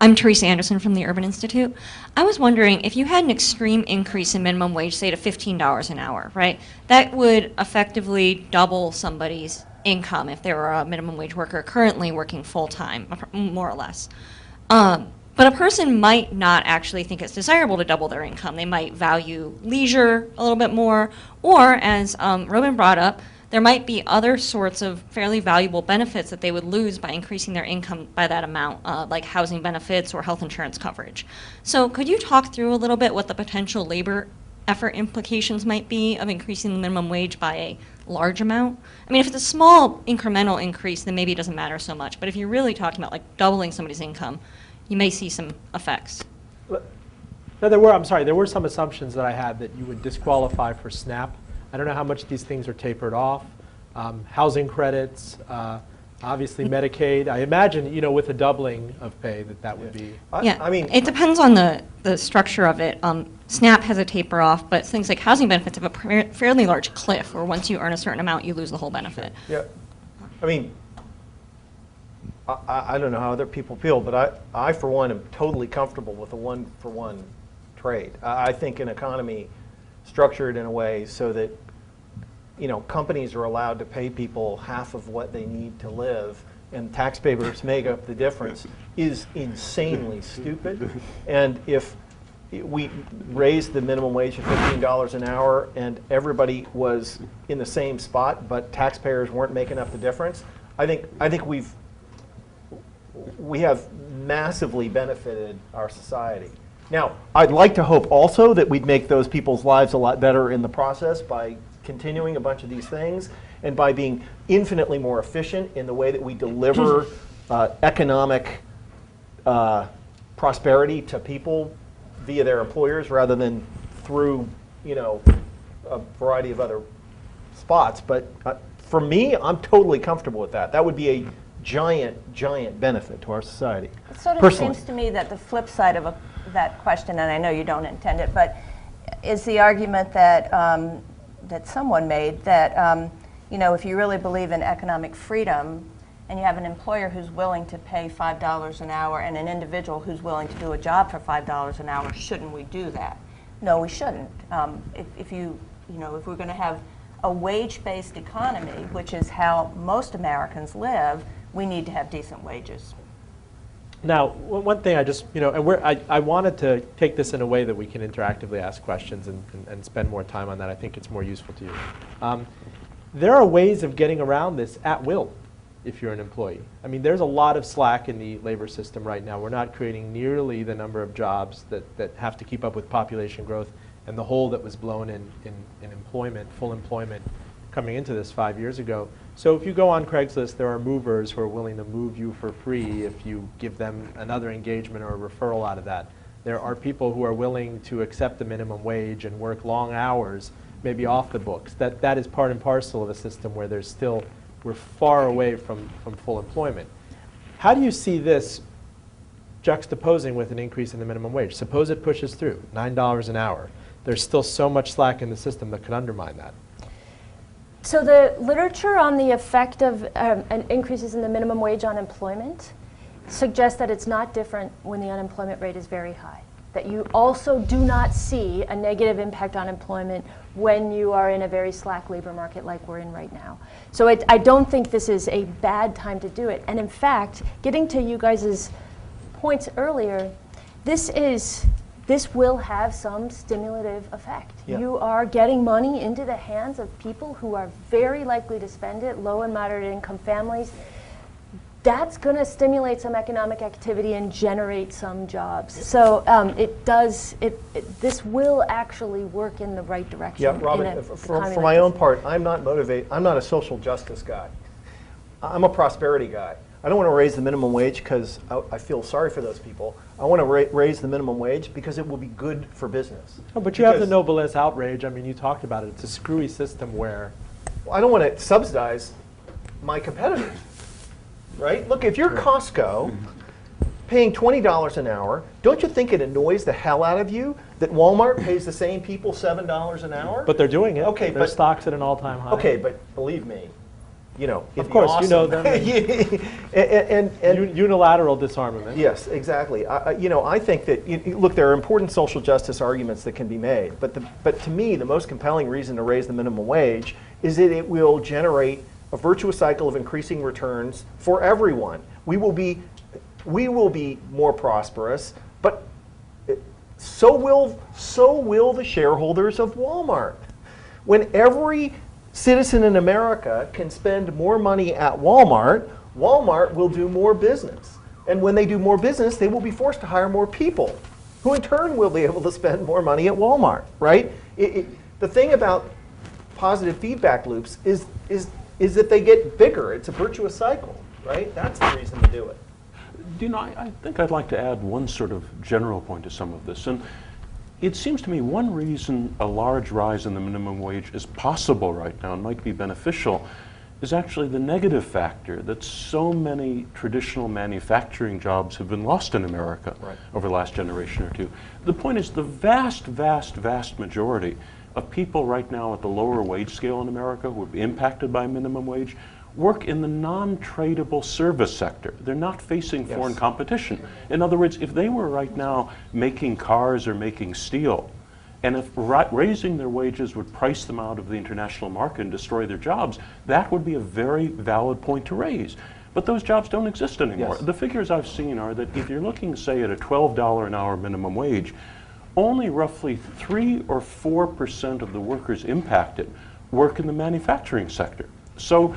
I'm Teresa Anderson from the Urban Institute. I was wondering if you had an extreme increase in minimum wage, say to $15 an hour, right? That would effectively double somebody's income if they were a minimum wage worker currently working full-time, more or less. But a person might not actually think it's desirable to double their income. They might value leisure a little bit more, or as Robin brought up, there might be other sorts of fairly valuable benefits that they would lose by increasing their income by that amount, like housing benefits or health insurance coverage. So could you talk through a little bit what the potential labor effort implications might be of increasing the minimum wage by a large amount? I mean, if it's a small incremental increase, then maybe it doesn't matter so much. But if you're really talking about like doubling somebody's income, you may see some effects. No, there were some assumptions that I had that you would disqualify for SNAP. I don't know how much these things are tapered off. Housing credits, obviously Medicaid. I imagine, you know, with a doubling of pay that would be. Yeah, I mean, it depends on the structure of it. SNAP has a taper off, but things like housing benefits have a fairly large cliff where once you earn a certain amount, you lose the whole benefit. yeah. I mean, I don't know how other people feel, but I for one, am totally comfortable with a one-for-one trade. I think an economy structured in a way so that, you know, companies are allowed to pay people half of what they need to live and taxpayers make up the difference is insanely stupid. And if we raised the minimum wage to $15 an hour and everybody was in the same spot but taxpayers weren't making up the difference, I think we have massively benefited our society. Now, I'd like to hope also that we'd make those people's lives a lot better in the process by continuing a bunch of these things and by being infinitely more efficient in the way that we deliver economic prosperity to people via their employers rather than through, a variety of other spots. But for me, I'm totally comfortable with that. That would be a giant, giant benefit to our society. It sort of personally. seems to me that the flip side of that question, and I know you don't intend it, but is the argument that that someone made that if you really believe in economic freedom and you have an employer who's willing to pay $5 an hour and an individual who's willing to do a job for $5 an hour, shouldn't we do that? No, we shouldn't. If we're going to have a wage-based economy, which is how most Americans live, we need to have decent wages. Now, one thing I wanted to take this in a way that we can interactively ask questions and spend more time on that. I think it's more useful to you. There are ways of getting around this at will if you're an employee. I mean, there's a lot of slack in the labor system right now. We're not creating nearly the number of jobs that have to keep up with population growth and the hole that was blown in employment, full employment, coming into this 5 years ago. So if you go on Craigslist, there are movers who are willing to move you for free if you give them another engagement or a referral out of that. There are people who are willing to accept the minimum wage and work long hours, maybe off the books. That is part and parcel of a system where we're far away from full employment. How do you see this juxtaposing with an increase in the minimum wage? Suppose it pushes through, $9 an hour. There's still so much slack in the system that could undermine that. So the literature on the effect of increases in the minimum wage on employment suggests that it's not different when the unemployment rate is very high. That you also do not see a negative impact on employment when you are in a very slack labor market like we're in right now. So I don't think this is a bad time to do it. And in fact, getting to you guys' points earlier, this will have some stimulative effect. Yeah. You are getting money into the hands of people who are very likely to spend it, low and moderate income families. That's going to stimulate some economic activity and generate some jobs. So this will actually work in the right direction. Yeah, Robin, for my own part, I'm not motivated. I'm not a social justice guy. I'm a prosperity guy. I don't want to raise the minimum wage because I feel sorry for those people. I want to raise the minimum wage because it will be good for business. Oh, but you have the noblesse outrage. I mean, you talked about it. It's a screwy system where... I don't want to subsidize my competitors, right? Look, if you're Costco paying $20 an hour, don't you think it annoys the hell out of you that Walmart pays the same people $7 an hour? But they're doing it. Okay, their stock's at an all-time high. Okay, but believe me, of course, awesome. You know them. and unilateral disarmament. Yes, exactly. I think that look, there are important social justice arguments that can be made, but to me, the most compelling reason to raise the minimum wage is that it will generate a virtuous cycle of increasing returns for everyone. We will be more prosperous, but so will the shareholders of Walmart. When every citizen in America can spend more money at Walmart, Walmart will do more business. And when they do more business, they will be forced to hire more people, who in turn will be able to spend more money at Walmart, right? The thing about positive feedback loops is that they get bigger. It's a virtuous cycle, right? That's the reason to do it. I think I'd like to add one sort of general point to some of this. And it seems to me one reason a large rise in the minimum wage is possible right now and might be beneficial is actually the negative factor that so many traditional manufacturing jobs have been lost in America over the last generation or two. The point is the vast, vast, vast majority of people right now at the lower wage scale in America who are impacted by minimum wage work in the non-tradable service sector. They're not facing foreign competition. In other words, if they were right now making cars or making steel, and if raising their wages would price them out of the international market and destroy their jobs, that would be a very valid point to raise. But those jobs don't exist anymore. The figures I've seen are that if you're looking, say, at a $12 an hour minimum wage, only roughly 3 or 4% of the workers impacted work in the manufacturing sector. So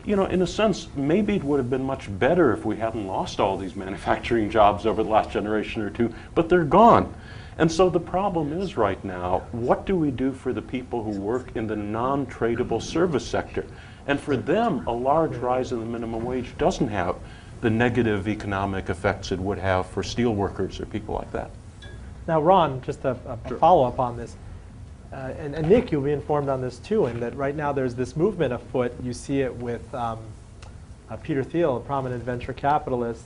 you know, in a sense, maybe it would have been much better if we hadn't lost all these manufacturing jobs over the last generation or two, but they're gone. And so the problem is right now, what do we do for the people who work in the non-tradable service sector? And for them, a large rise in the minimum wage doesn't have the negative economic effects it would have for steel workers or people like that. Now, Ron, just a follow-up on this. And Nick, you'll be informed on this too, in that right now there's this movement afoot. You see it with Peter Thiel, a prominent venture capitalist,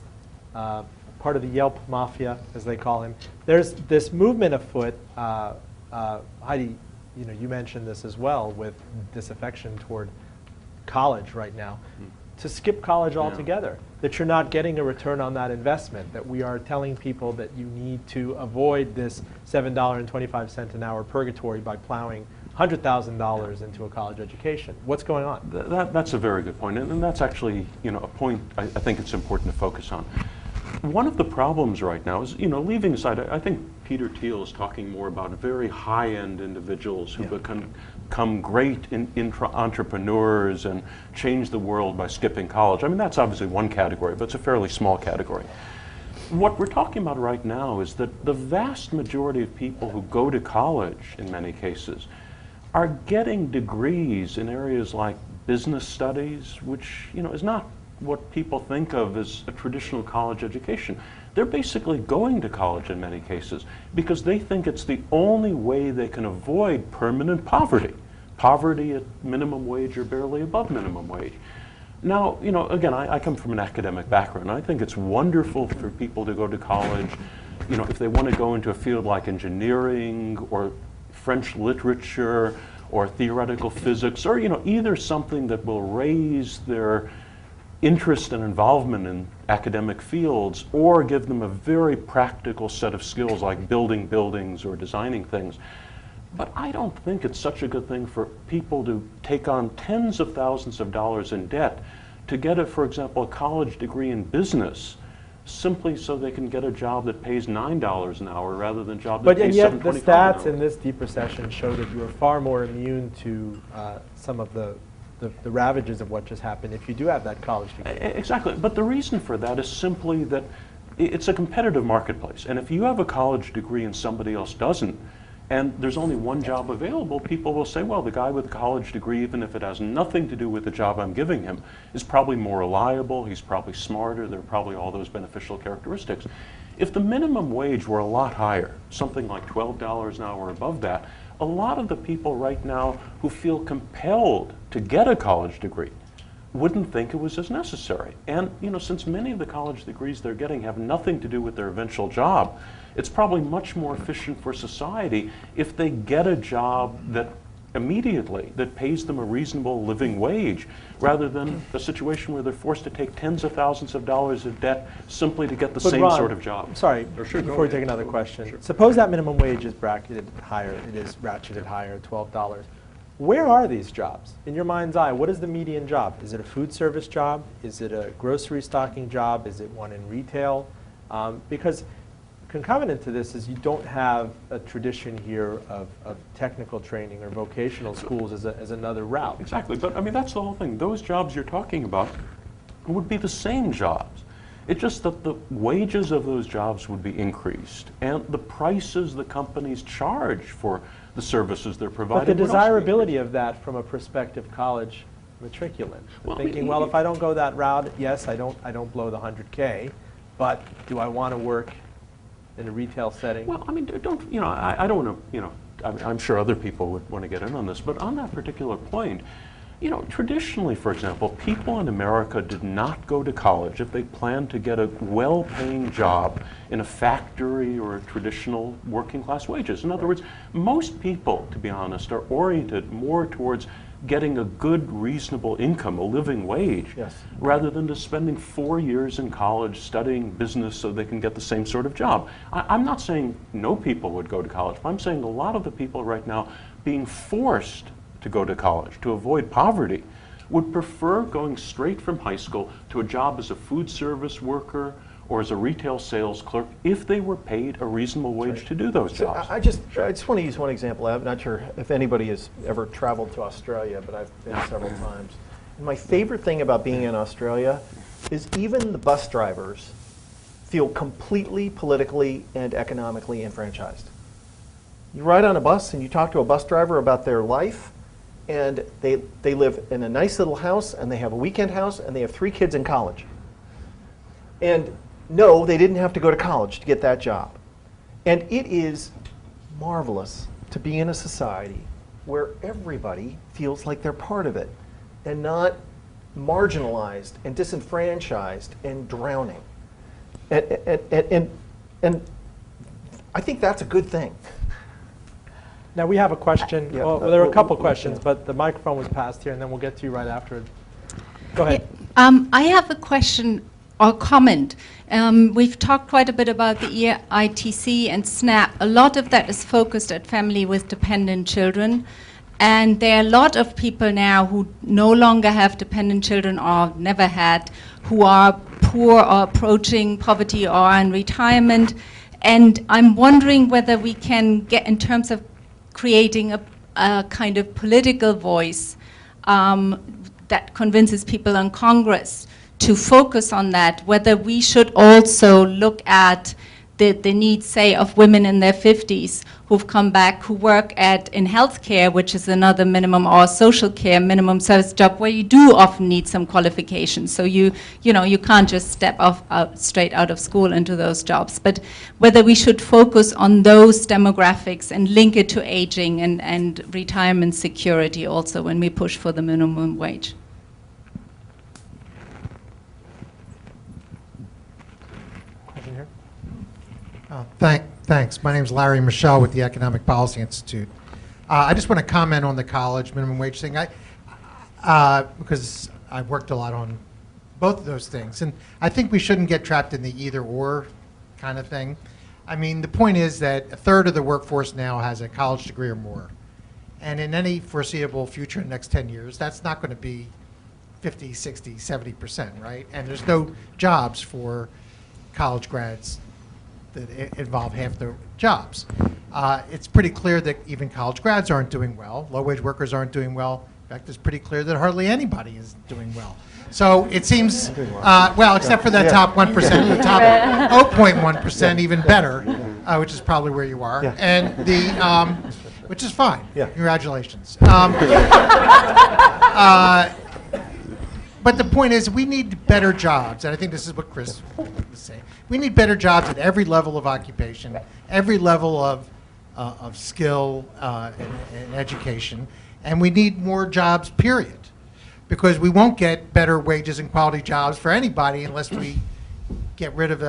part of the Yelp mafia, as they call him. There's this movement afoot. Heidi, you know, you mentioned this as well, with disaffection toward college right now, to skip college altogether. That you're not getting a return on that investment. That we are telling people that you need to avoid this $7.25 an hour purgatory by plowing $100,000 into a college education. What's going on? That's a very good point, and that's actually, you know, a point I think it's important to focus on. One of the problems right now is, you know, leaving aside, I think Peter Thiel is talking more about very high-end individuals who become great entrepreneurs and change the world by skipping college. I mean, that's obviously one category, but it's a fairly small category. What we're talking about right now is that the vast majority of people who go to college, in many cases, are getting degrees in areas like business studies, which, you know, is not what people think of as a traditional college education. They're basically going to college in many cases because they think it's the only way they can avoid permanent poverty. Poverty at minimum wage or barely above minimum wage. Now, you know, again, I come from an academic background. I think it's wonderful for people to go to college, you know, if they want to go into a field like engineering or French literature or theoretical physics, or, you know, either something that will raise their interest and involvement in academic fields, or give them a very practical set of skills like building buildings or designing things. But I don't think it's such a good thing for people to take on tens of thousands of dollars in debt to get, for example, a college degree in business, simply so they can get a job that pays $9 an hour rather than a job that pays $7.25 an hour. But yet the stats in this deep recession show that you are far more immune to some of the ravages of what just happened if you do have that college degree. Exactly, but the reason for that is simply that it's a competitive marketplace, and if you have a college degree and somebody else doesn't, and there's only one job available, people will say, well, the guy with a college degree, even if it has nothing to do with the job I'm giving him, is probably more reliable, he's probably smarter, there are probably all those beneficial characteristics. If the minimum wage were a lot higher, something like $12 an hour or above that, a lot of the people right now who feel compelled to get a college degree wouldn't think it was as necessary. And, you know, since many of the college degrees they're getting have nothing to do with their eventual job, it's probably much more efficient for society if they get a job that immediately that pays them a reasonable living wage, rather than a situation where they're forced to take tens of thousands of dollars of debt simply to get the same Ron, sort of job. Sorry, before we take another question. Suppose that minimum wage is bracketed higher, it is ratcheted higher, $12. Where are these jobs? In your mind's eye, what is the median job? Is it a food service job? Is it a grocery stocking job? Is it one in retail? Because concomitant to this is you don't have a tradition here of technical training or vocational schools as another route. Exactly, but I mean, that's the whole thing. Those jobs you're talking about would be the same jobs. It's just that the wages of those jobs would be increased, and the prices the companies charge for the services they're providing. But the desirability of that from a prospective college matriculant, thinking, well, if I don't go that route, yes, I don't blow the 100K, but do I want to work in a retail setting? Well, I mean, don't, you know, I don't want to, you know, I'm sure other people would want to get in on this, but on that particular point, you know, traditionally, for example, people in America did not go to college if they planned to get a well-paying job in a factory or a traditional working-class wages. In other words, most people, to be honest, are oriented more towards getting a good, reasonable income, a living wage, rather than just spending 4 years in college studying business so they can get the same sort of job. I'm not saying no people would go to college, but I'm saying a lot of the people right now being forced to go to college to avoid poverty would prefer going straight from high school to a job as a food service worker or as a retail sales clerk if they were paid a reasonable wage to do those jobs. I just want to use one example. I'm not sure if anybody has ever traveled to Australia, but I've been several times. And my favorite thing about being in Australia is even the bus drivers feel completely politically and economically enfranchised. You ride on a bus and you talk to a bus driver about their life, and they live in a nice little house, and they have a weekend house, and they have 3 kids in college. And no, they didn't have to go to college to get that job. And it is marvelous to be in a society where everybody feels like they're part of it and not marginalized and disenfranchised and drowning. And I think that's a good thing. Now we have a question. Yeah, Well, there are a couple questions, but the microphone was passed here, and then we'll get to you right after. Go ahead. I have a question or comment. We've talked quite a bit about the EITC and SNAP. A lot of that is focused at family with dependent children. And there are a lot of people now who no longer have dependent children or never had, who are poor or approaching poverty or in retirement. And I'm wondering whether we can get, in terms of creating a kind of political voice that convinces people in Congress to focus on that, whether we should also look at the needs, say, of women in their 50s who've come back, who work in healthcare, which is another minimum, or social care minimum service job, where you do often need some qualifications. So you can't just step straight out of school into those jobs. But whether we should focus on those demographics and link it to aging and retirement security also when we push for the minimum wage. Thanks. My name is Larry Michelle with the Economic Policy Institute. I just want to comment on the college minimum wage thing, because I've worked a lot on both of those things. And I think we shouldn't get trapped in the either-or kind of thing. I mean, the point is that a third of the workforce now has a college degree or more. And in any foreseeable future in the next 10 years, that's not going to be 50, 60, 70%, right? And there's no jobs for college grads that involve half the jobs. It's pretty clear that even college grads aren't doing well. Low-wage workers aren't doing well. In fact, it's pretty clear that hardly anybody is doing well. So it seems, well, except for that top 1%, the top 0.1% even better, which is probably where you are, and which is fine. Congratulations. But the point is, we need better jobs, and I think this is what Chris was saying. We need better jobs at every level of occupation, every level of skill and education, and we need more jobs, period. Because we won't get better wages and quality jobs for anybody unless we get rid of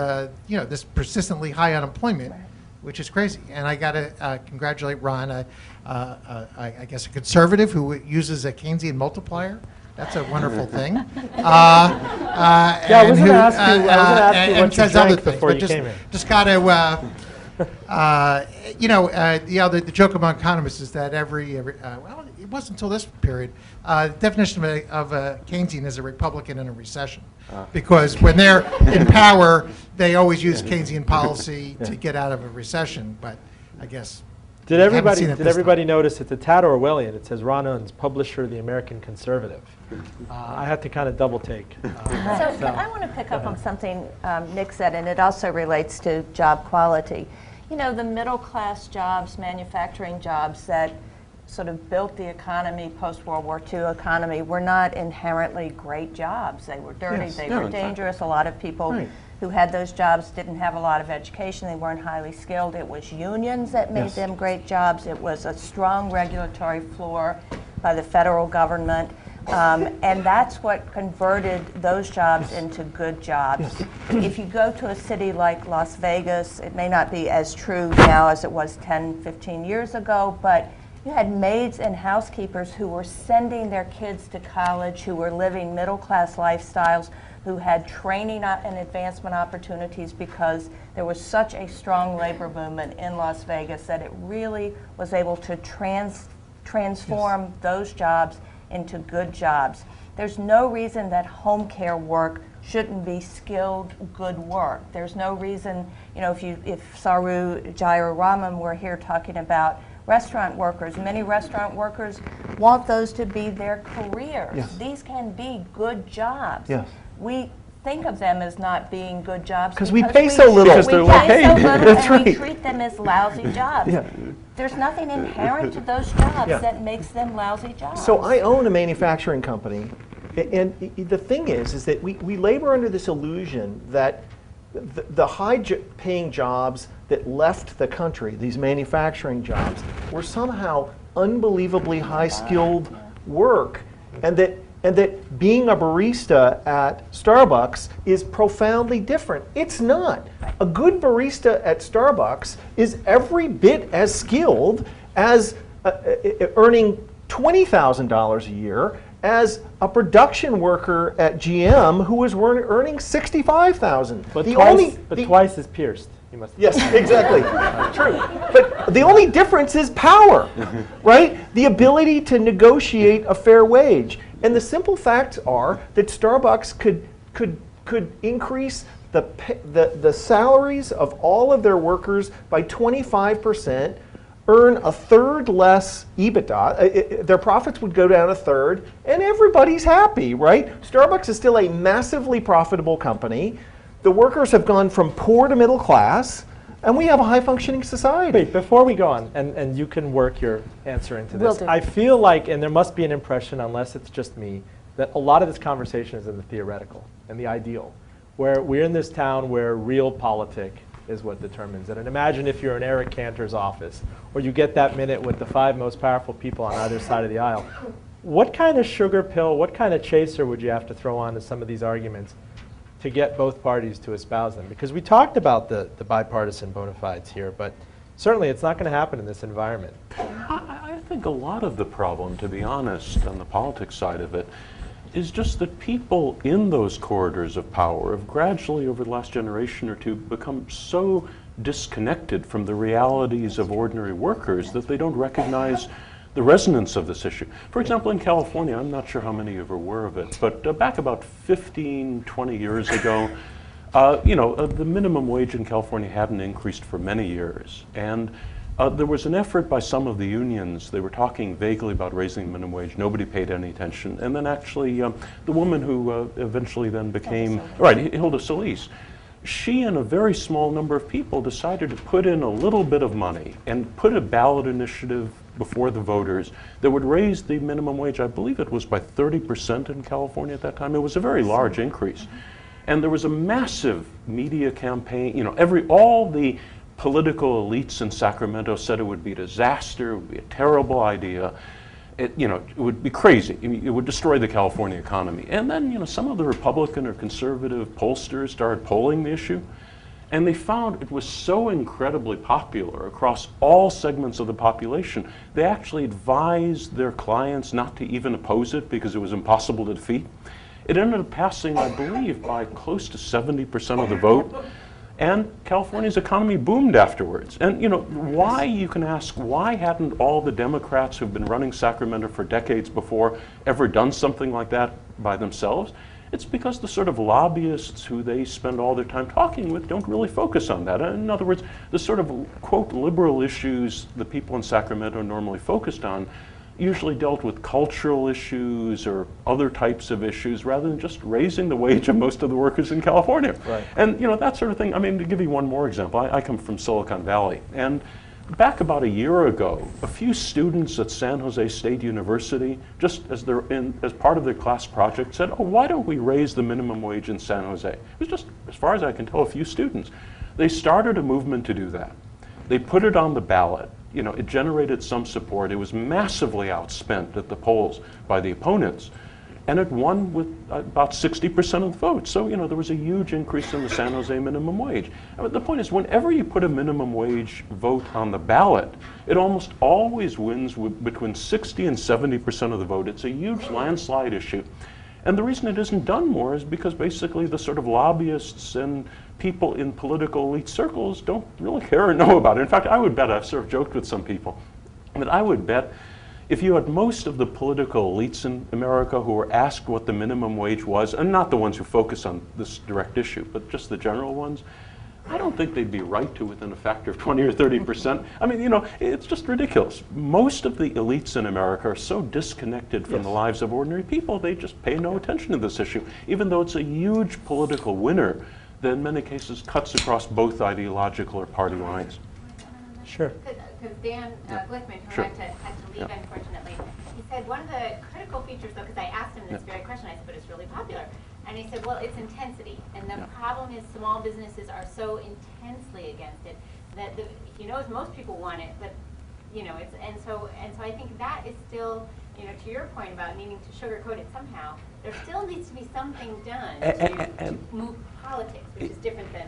this persistently high unemployment, which is crazy. And I got to congratulate Ron, I guess a conservative who uses a Keynesian multiplier. That's a wonderful thing. I was going to ask you what you drank before you came in. Just got to, the joke among economists is that well, it wasn't until this period, the definition of a Keynesian is a Republican in a recession. Because when they're in power, they always use Keynesian policy to get out of a recession, but I guess. Did everybody notice it's a tad Orwellian? It says Ron Unz, publisher of the American Conservative. I had to kind of double take. So I want to pick up on something Nick said, and it also relates to job quality. You know, the middle class jobs, manufacturing jobs that sort of built the economy, post-World War II economy, were not inherently great jobs. They were dirty, they were dangerous. A lot of people who had those jobs didn't have a lot of education. They weren't highly skilled. It was unions that made them great jobs. It was a strong regulatory floor by the federal government. And that's what converted those jobs into good jobs. If you go to a city like Las Vegas, it may not be as true now as it was 10, 15 years ago, but you had maids and housekeepers who were sending their kids to college, who were living middle-class lifestyles, who had training and advancement opportunities because there was such a strong labor movement in Las Vegas that it really was able to transform those jobs into good jobs. There's no reason that home care work shouldn't be skilled, good work. There's no reason, if Saru Jayaraman were here talking about restaurant workers. Many restaurant workers want those to be their careers. Yes. These can be good jobs. Yes. We think of them as not being good jobs Because we pay so little. Because they're we pay so low-paid. little That's and we right. treat them as lousy jobs. Yeah. There's nothing inherent to those jobs Yeah. that makes them lousy jobs. So I own a manufacturing company, and the thing is that we labor under this illusion that the high-paying jobs that left the country, these manufacturing jobs, were somehow unbelievably high-skilled work, and that being a barista at Starbucks is profoundly different. It's not. A good barista at Starbucks is every bit as skilled as earning $20,000 a year as a production worker at GM who was earning $65,000. But The twice as pierced. You must. Yes, exactly. True. But the only difference is power, right? The ability to negotiate a fair wage. And the simple facts are that Starbucks could increase the salaries of all of their workers by 25%, earn a third less EBITDA, their profits would go down a third, and everybody's happy, right? Starbucks is still a massively profitable company. The workers have gone from poor to middle class, and we have a high-functioning society. Wait, before we go on, and you can work your answer into Will this, do. I feel like, and there must be an impression, unless it's just me, that a lot of this conversation is in the theoretical and the ideal, where we're in this town where real politic is what determines it. And imagine if you're in Eric Cantor's office, or you get that minute with the 5 most powerful people on either side of the aisle. What kind of sugar pill, what kind of chaser would you have to throw on to some of these arguments to get both parties to espouse them? Because we talked about the bipartisan bona fides here, but certainly it's not going to happen in this environment. I think a lot of the problem, to be honest, on the politics side of it, is just that people in those corridors of power have gradually, over the last generation or two, become so disconnected from the realities of ordinary workers that they don't recognize the resonance of this issue. For example, in California, I'm not sure how many of you are aware of it, but back about 15, 20 years ago, the minimum wage in California hadn't increased for many years. And there was an effort by some of the unions. They were talking vaguely about raising the minimum wage. Nobody paid any attention. And then actually, the woman who eventually then became, Hilda Solis, she and a very small number of people decided to put in a little bit of money and put a ballot initiative before the voters that would raise the minimum wage. I believe it was by 30% in California at that time. It was a very large increase. And there was a massive media campaign. All the political elites in Sacramento said it would be a disaster, it would be a terrible idea. It would be crazy. It would destroy the California economy. And then, some of the Republican or conservative pollsters started polling the issue, and they found it was so incredibly popular across all segments of the population, they actually advised their clients not to even oppose it because it was impossible to defeat. It ended up passing, I believe, by close to 70% of the vote. And California's economy boomed afterwards. And why, you can ask, why hadn't all the Democrats who've been running Sacramento for decades before ever done something like that by themselves? It's because the sort of lobbyists who they spend all their time talking with don't really focus on that. In other words, the sort of, quote, liberal issues the people in Sacramento normally focused on usually dealt with cultural issues or other types of issues rather than just raising the wage of most of the workers in California. Right. And that sort of thing. I mean, to give you one more example, I come from Silicon Valley, and back about a year ago, a few students at San Jose State University, just as part of their class project, said, "Oh, why don't we raise the minimum wage in San Jose?" It was just, as far as I can tell, a few students. They started a movement to do that. They put it on the ballot. It generated some support. It was massively outspent at the polls by the opponents, and it won with about 60% of the vote. So, there was a huge increase in the San Jose minimum wage. The point is, whenever you put a minimum wage vote on the ballot, it almost always wins with between 60 and 70% of the vote. It's a huge landslide issue. And the reason it isn't done more is because basically the sort of lobbyists and people in political elite circles don't really care or know about it. In fact, I would bet, I've sort of joked with some people, but I would bet if you had most of the political elites in America who were asked what the minimum wage was, and not the ones who focus on this direct issue, but just the general ones, I don't think they'd be right to within a factor of 20 or 30%. I mean, you know, it's just ridiculous. Most of the elites in America are so disconnected from the lives of ordinary people, they just pay no attention to this issue, even though it's a huge political winner that in many cases cuts across both ideological or party lines. Sure. Because Dan Glickman, who had to leave unfortunately, he said one of the critical features, though, because I asked him this very question, I said, but it's really popular. And he said, well, it's intensity. And the problem is small businesses are so intensely against it that he knows most people want it, but you know, and so I think that is still, you know, to your point about needing to sugarcoat it somehow, there still needs to be something done to move politics, which is different than.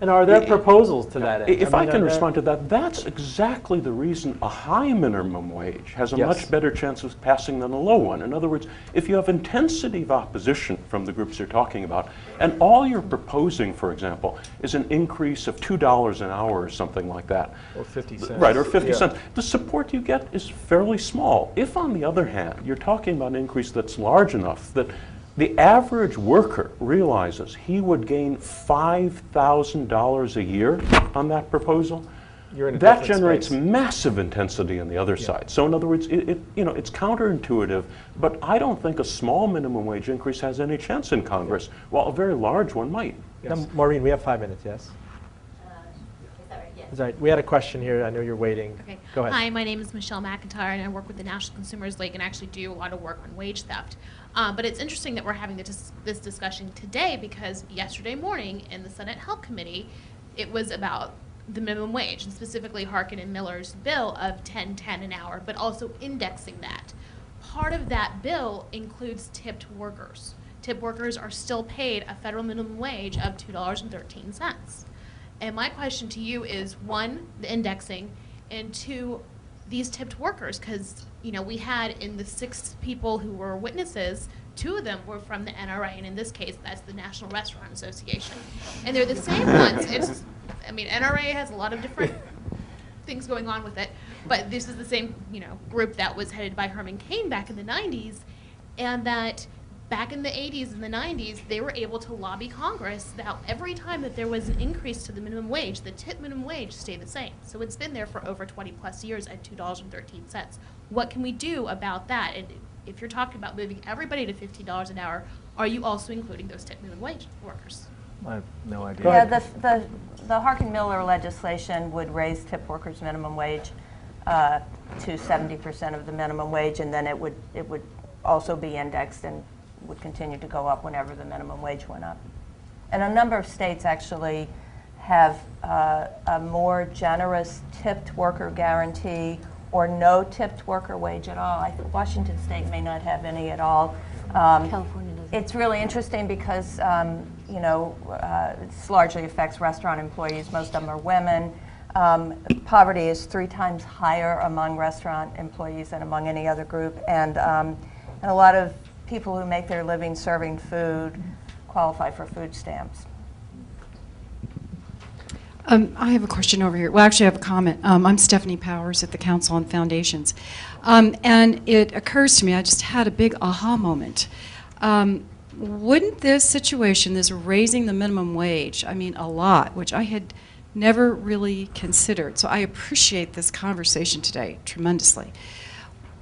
And are there proposals to that end? If I can respond to that, that's exactly the reason a high minimum wage has a much better chance of passing than a low one. In other words, if you have intensity of opposition from the groups you're talking about, and all you're proposing, for example, is an increase of $2 an hour or something like that. Or 50 cents. Right, or 50 cents. The support you get is fairly small. If, on the other hand, you're talking about an increase that's large enough that the average worker realizes he would gain $5,000 a year on that proposal, that generates massive intensity on the other side. So in other words, it's counterintuitive, but I don't think a small minimum wage increase has any chance in Congress, while a very large one might. Now, Maureen, we have 5 minutes, yes? Is that right? Yes. That's right. We had a question here. I know you're waiting. Okay. Go ahead. Hi, my name is Michelle McIntyre, and I work with the National Consumers League and actually do a lot of work on wage theft. But it's interesting that we're having this discussion today because yesterday morning in the Senate Health Committee, it was about the minimum wage, and specifically Harkin and Miller's bill of $10.10 an hour, but also indexing that. Part of that bill includes tipped workers. Tipped workers are still paid a federal minimum wage of $2.13. And my question to you is, one, the indexing, and two, these tipped workers, because we had in the 6 people who were witnesses, 2 of them were from the NRA, and in this case, that's the National Restaurant Association. And they're the same ones. NRA has a lot of different things going on with it, but this is the same, group that was headed by Herman Cain back in the 90s, and that back in the 80s and the 90s, they were able to lobby Congress that every time that there was an increase to the minimum wage, the tip minimum wage stayed the same. So it's been there for over 20 plus years at $2.13. What can we do about that? And if you're talking about moving everybody to $15 an hour, are you also including those tip minimum wage workers? I have no idea. Yeah, the Harkin-Miller legislation would raise tip workers' minimum wage to 70% of the minimum wage, and then it would also be indexed and would continue to go up whenever the minimum wage went up. And a number of states actually have a more generous tipped worker guarantee or no tipped worker wage at all. Washington State may not have any at all. California doesn't. It's really interesting because it largely affects restaurant employees. Most of them are women. Poverty is 3 times higher among restaurant employees than among any other group, and a lot of people who make their living serving food qualify for food stamps. I have a question over here. Well, actually, I have a comment. I'm Stephanie Powers at the Council on Foundations. And it occurs to me, I just had a big aha moment. Wouldn't this situation, this raising the minimum wage, a lot, which I had never really considered, so I appreciate this conversation today tremendously.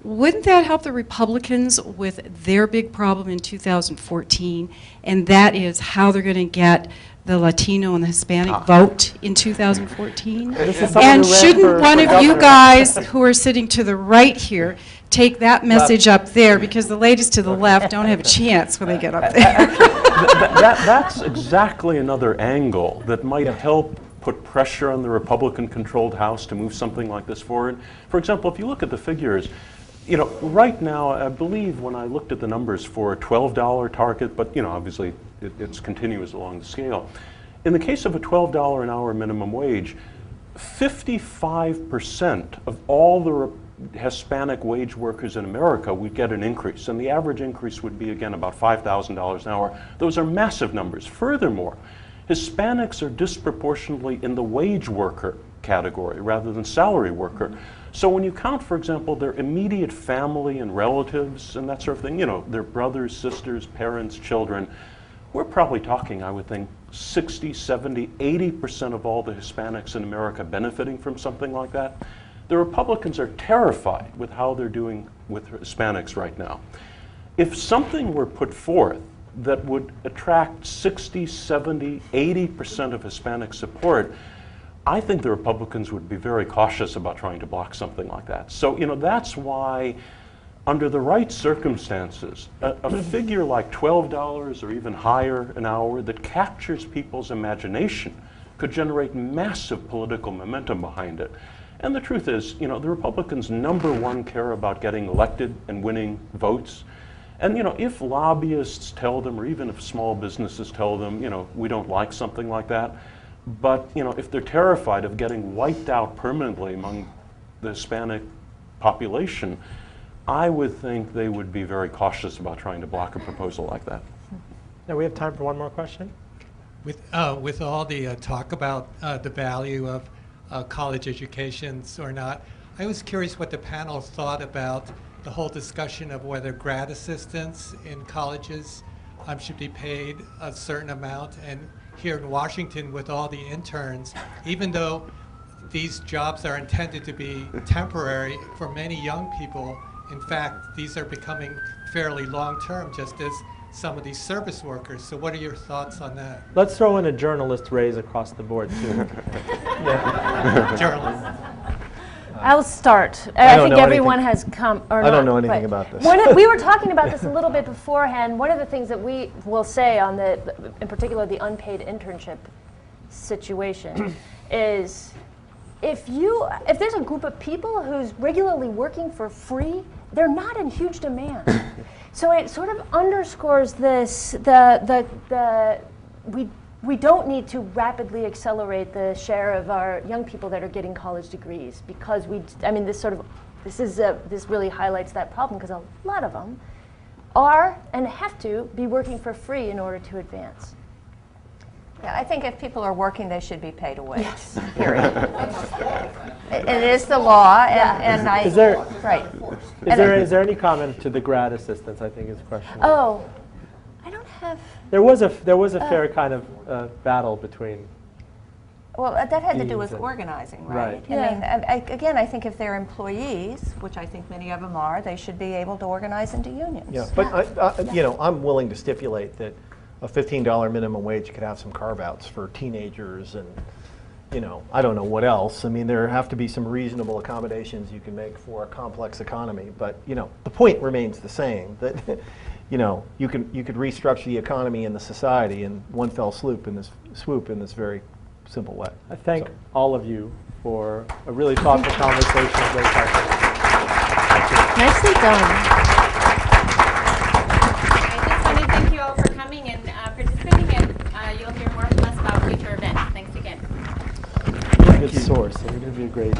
Wouldn't that help the Republicans with their big problem in 2014, and that is how they're going to get the Latino and the Hispanic vote in 2014? And shouldn't one of you guys who are sitting to the right here take that message up there, because the ladies to the left don't have a chance when they get up there? That's exactly another angle that might help put pressure on the Republican-controlled House to move something like this forward. For example, if you look at the figures, right now, I believe when I looked at the numbers for a $12 target, but obviously it's continuous along the scale. In the case of a $12 an hour minimum wage, 55% of all the Hispanic wage workers in America would get an increase, and the average increase would be, again, about $5,000 an hour. Those are massive numbers. Furthermore, Hispanics are disproportionately in the wage worker category rather than salary worker. So when you count, for example, their immediate family and relatives and that sort of thing, their brothers, sisters, parents, children, we're probably talking, I would think, 60, 70, 80% of all the Hispanics in America benefiting from something like that. The Republicans are terrified with how they're doing with Hispanics right now. If something were put forth that would attract 60, 70, 80% of Hispanic support, I think the Republicans would be very cautious about trying to block something like that. So, that's why, under the right circumstances, a figure like $12 or even higher an hour that captures people's imagination could generate massive political momentum behind it. And the truth is, the Republicans' #1 care about getting elected and winning votes. And if lobbyists tell them, or even if small businesses tell them, we don't like something like that, but if they're terrified of getting wiped out permanently among the Hispanic population, I would think they would be very cautious about trying to block a proposal like that. Now we have time for one more question. With all the talk about the value of college educations or not, I was curious what the panel thought about the whole discussion of whether grad assistants in colleges should be paid a certain amount. And here in Washington, with all the interns, even though these jobs are intended to be temporary for many young people, in fact, these are becoming fairly long-term, just as some of these service workers. So what are your thoughts on that? Let's throw in a journalist raise across the board, too. Journalist. I'll start. I I don't think know everyone anything. has come. Or I don't not, know anything but about this. We were talking about this a little bit beforehand. One of the things that we will say on in particular, the unpaid internship situation is if there's a group of people who's regularly working for free, they're not in huge demand. So it sort of underscores this, we don't need to rapidly accelerate the share of our young people that are getting college degrees because this really highlights that problem because a lot of them are and have to be working for free in order to advance. Yeah, I think if people are working, they should be paid a wage, period. It is the law, and I... Is there, right. Is there any comment to the grad assistants, I think is the question. Oh, I don't have... There was a fair kind of battle between... Well, that had to do with and- organizing, right? Right. Again, I think if they're employees, which I think many of them are, they should be able to organize into unions. Yeah, but I'm willing to stipulate that a $15 minimum wage could have some carve-outs for teenagers and, I don't know what else. I mean, there have to be some reasonable accommodations you can make for a complex economy. But, the point remains the same, that, you could restructure the economy and the society in one fell swoop in this very simple way. I thank all of you for a really thoughtful conversation. Great question. Nicely done. I just want to thank you all for coming and participating, and you'll hear more from us about future events. Thanks again. Good source. You're going to be a great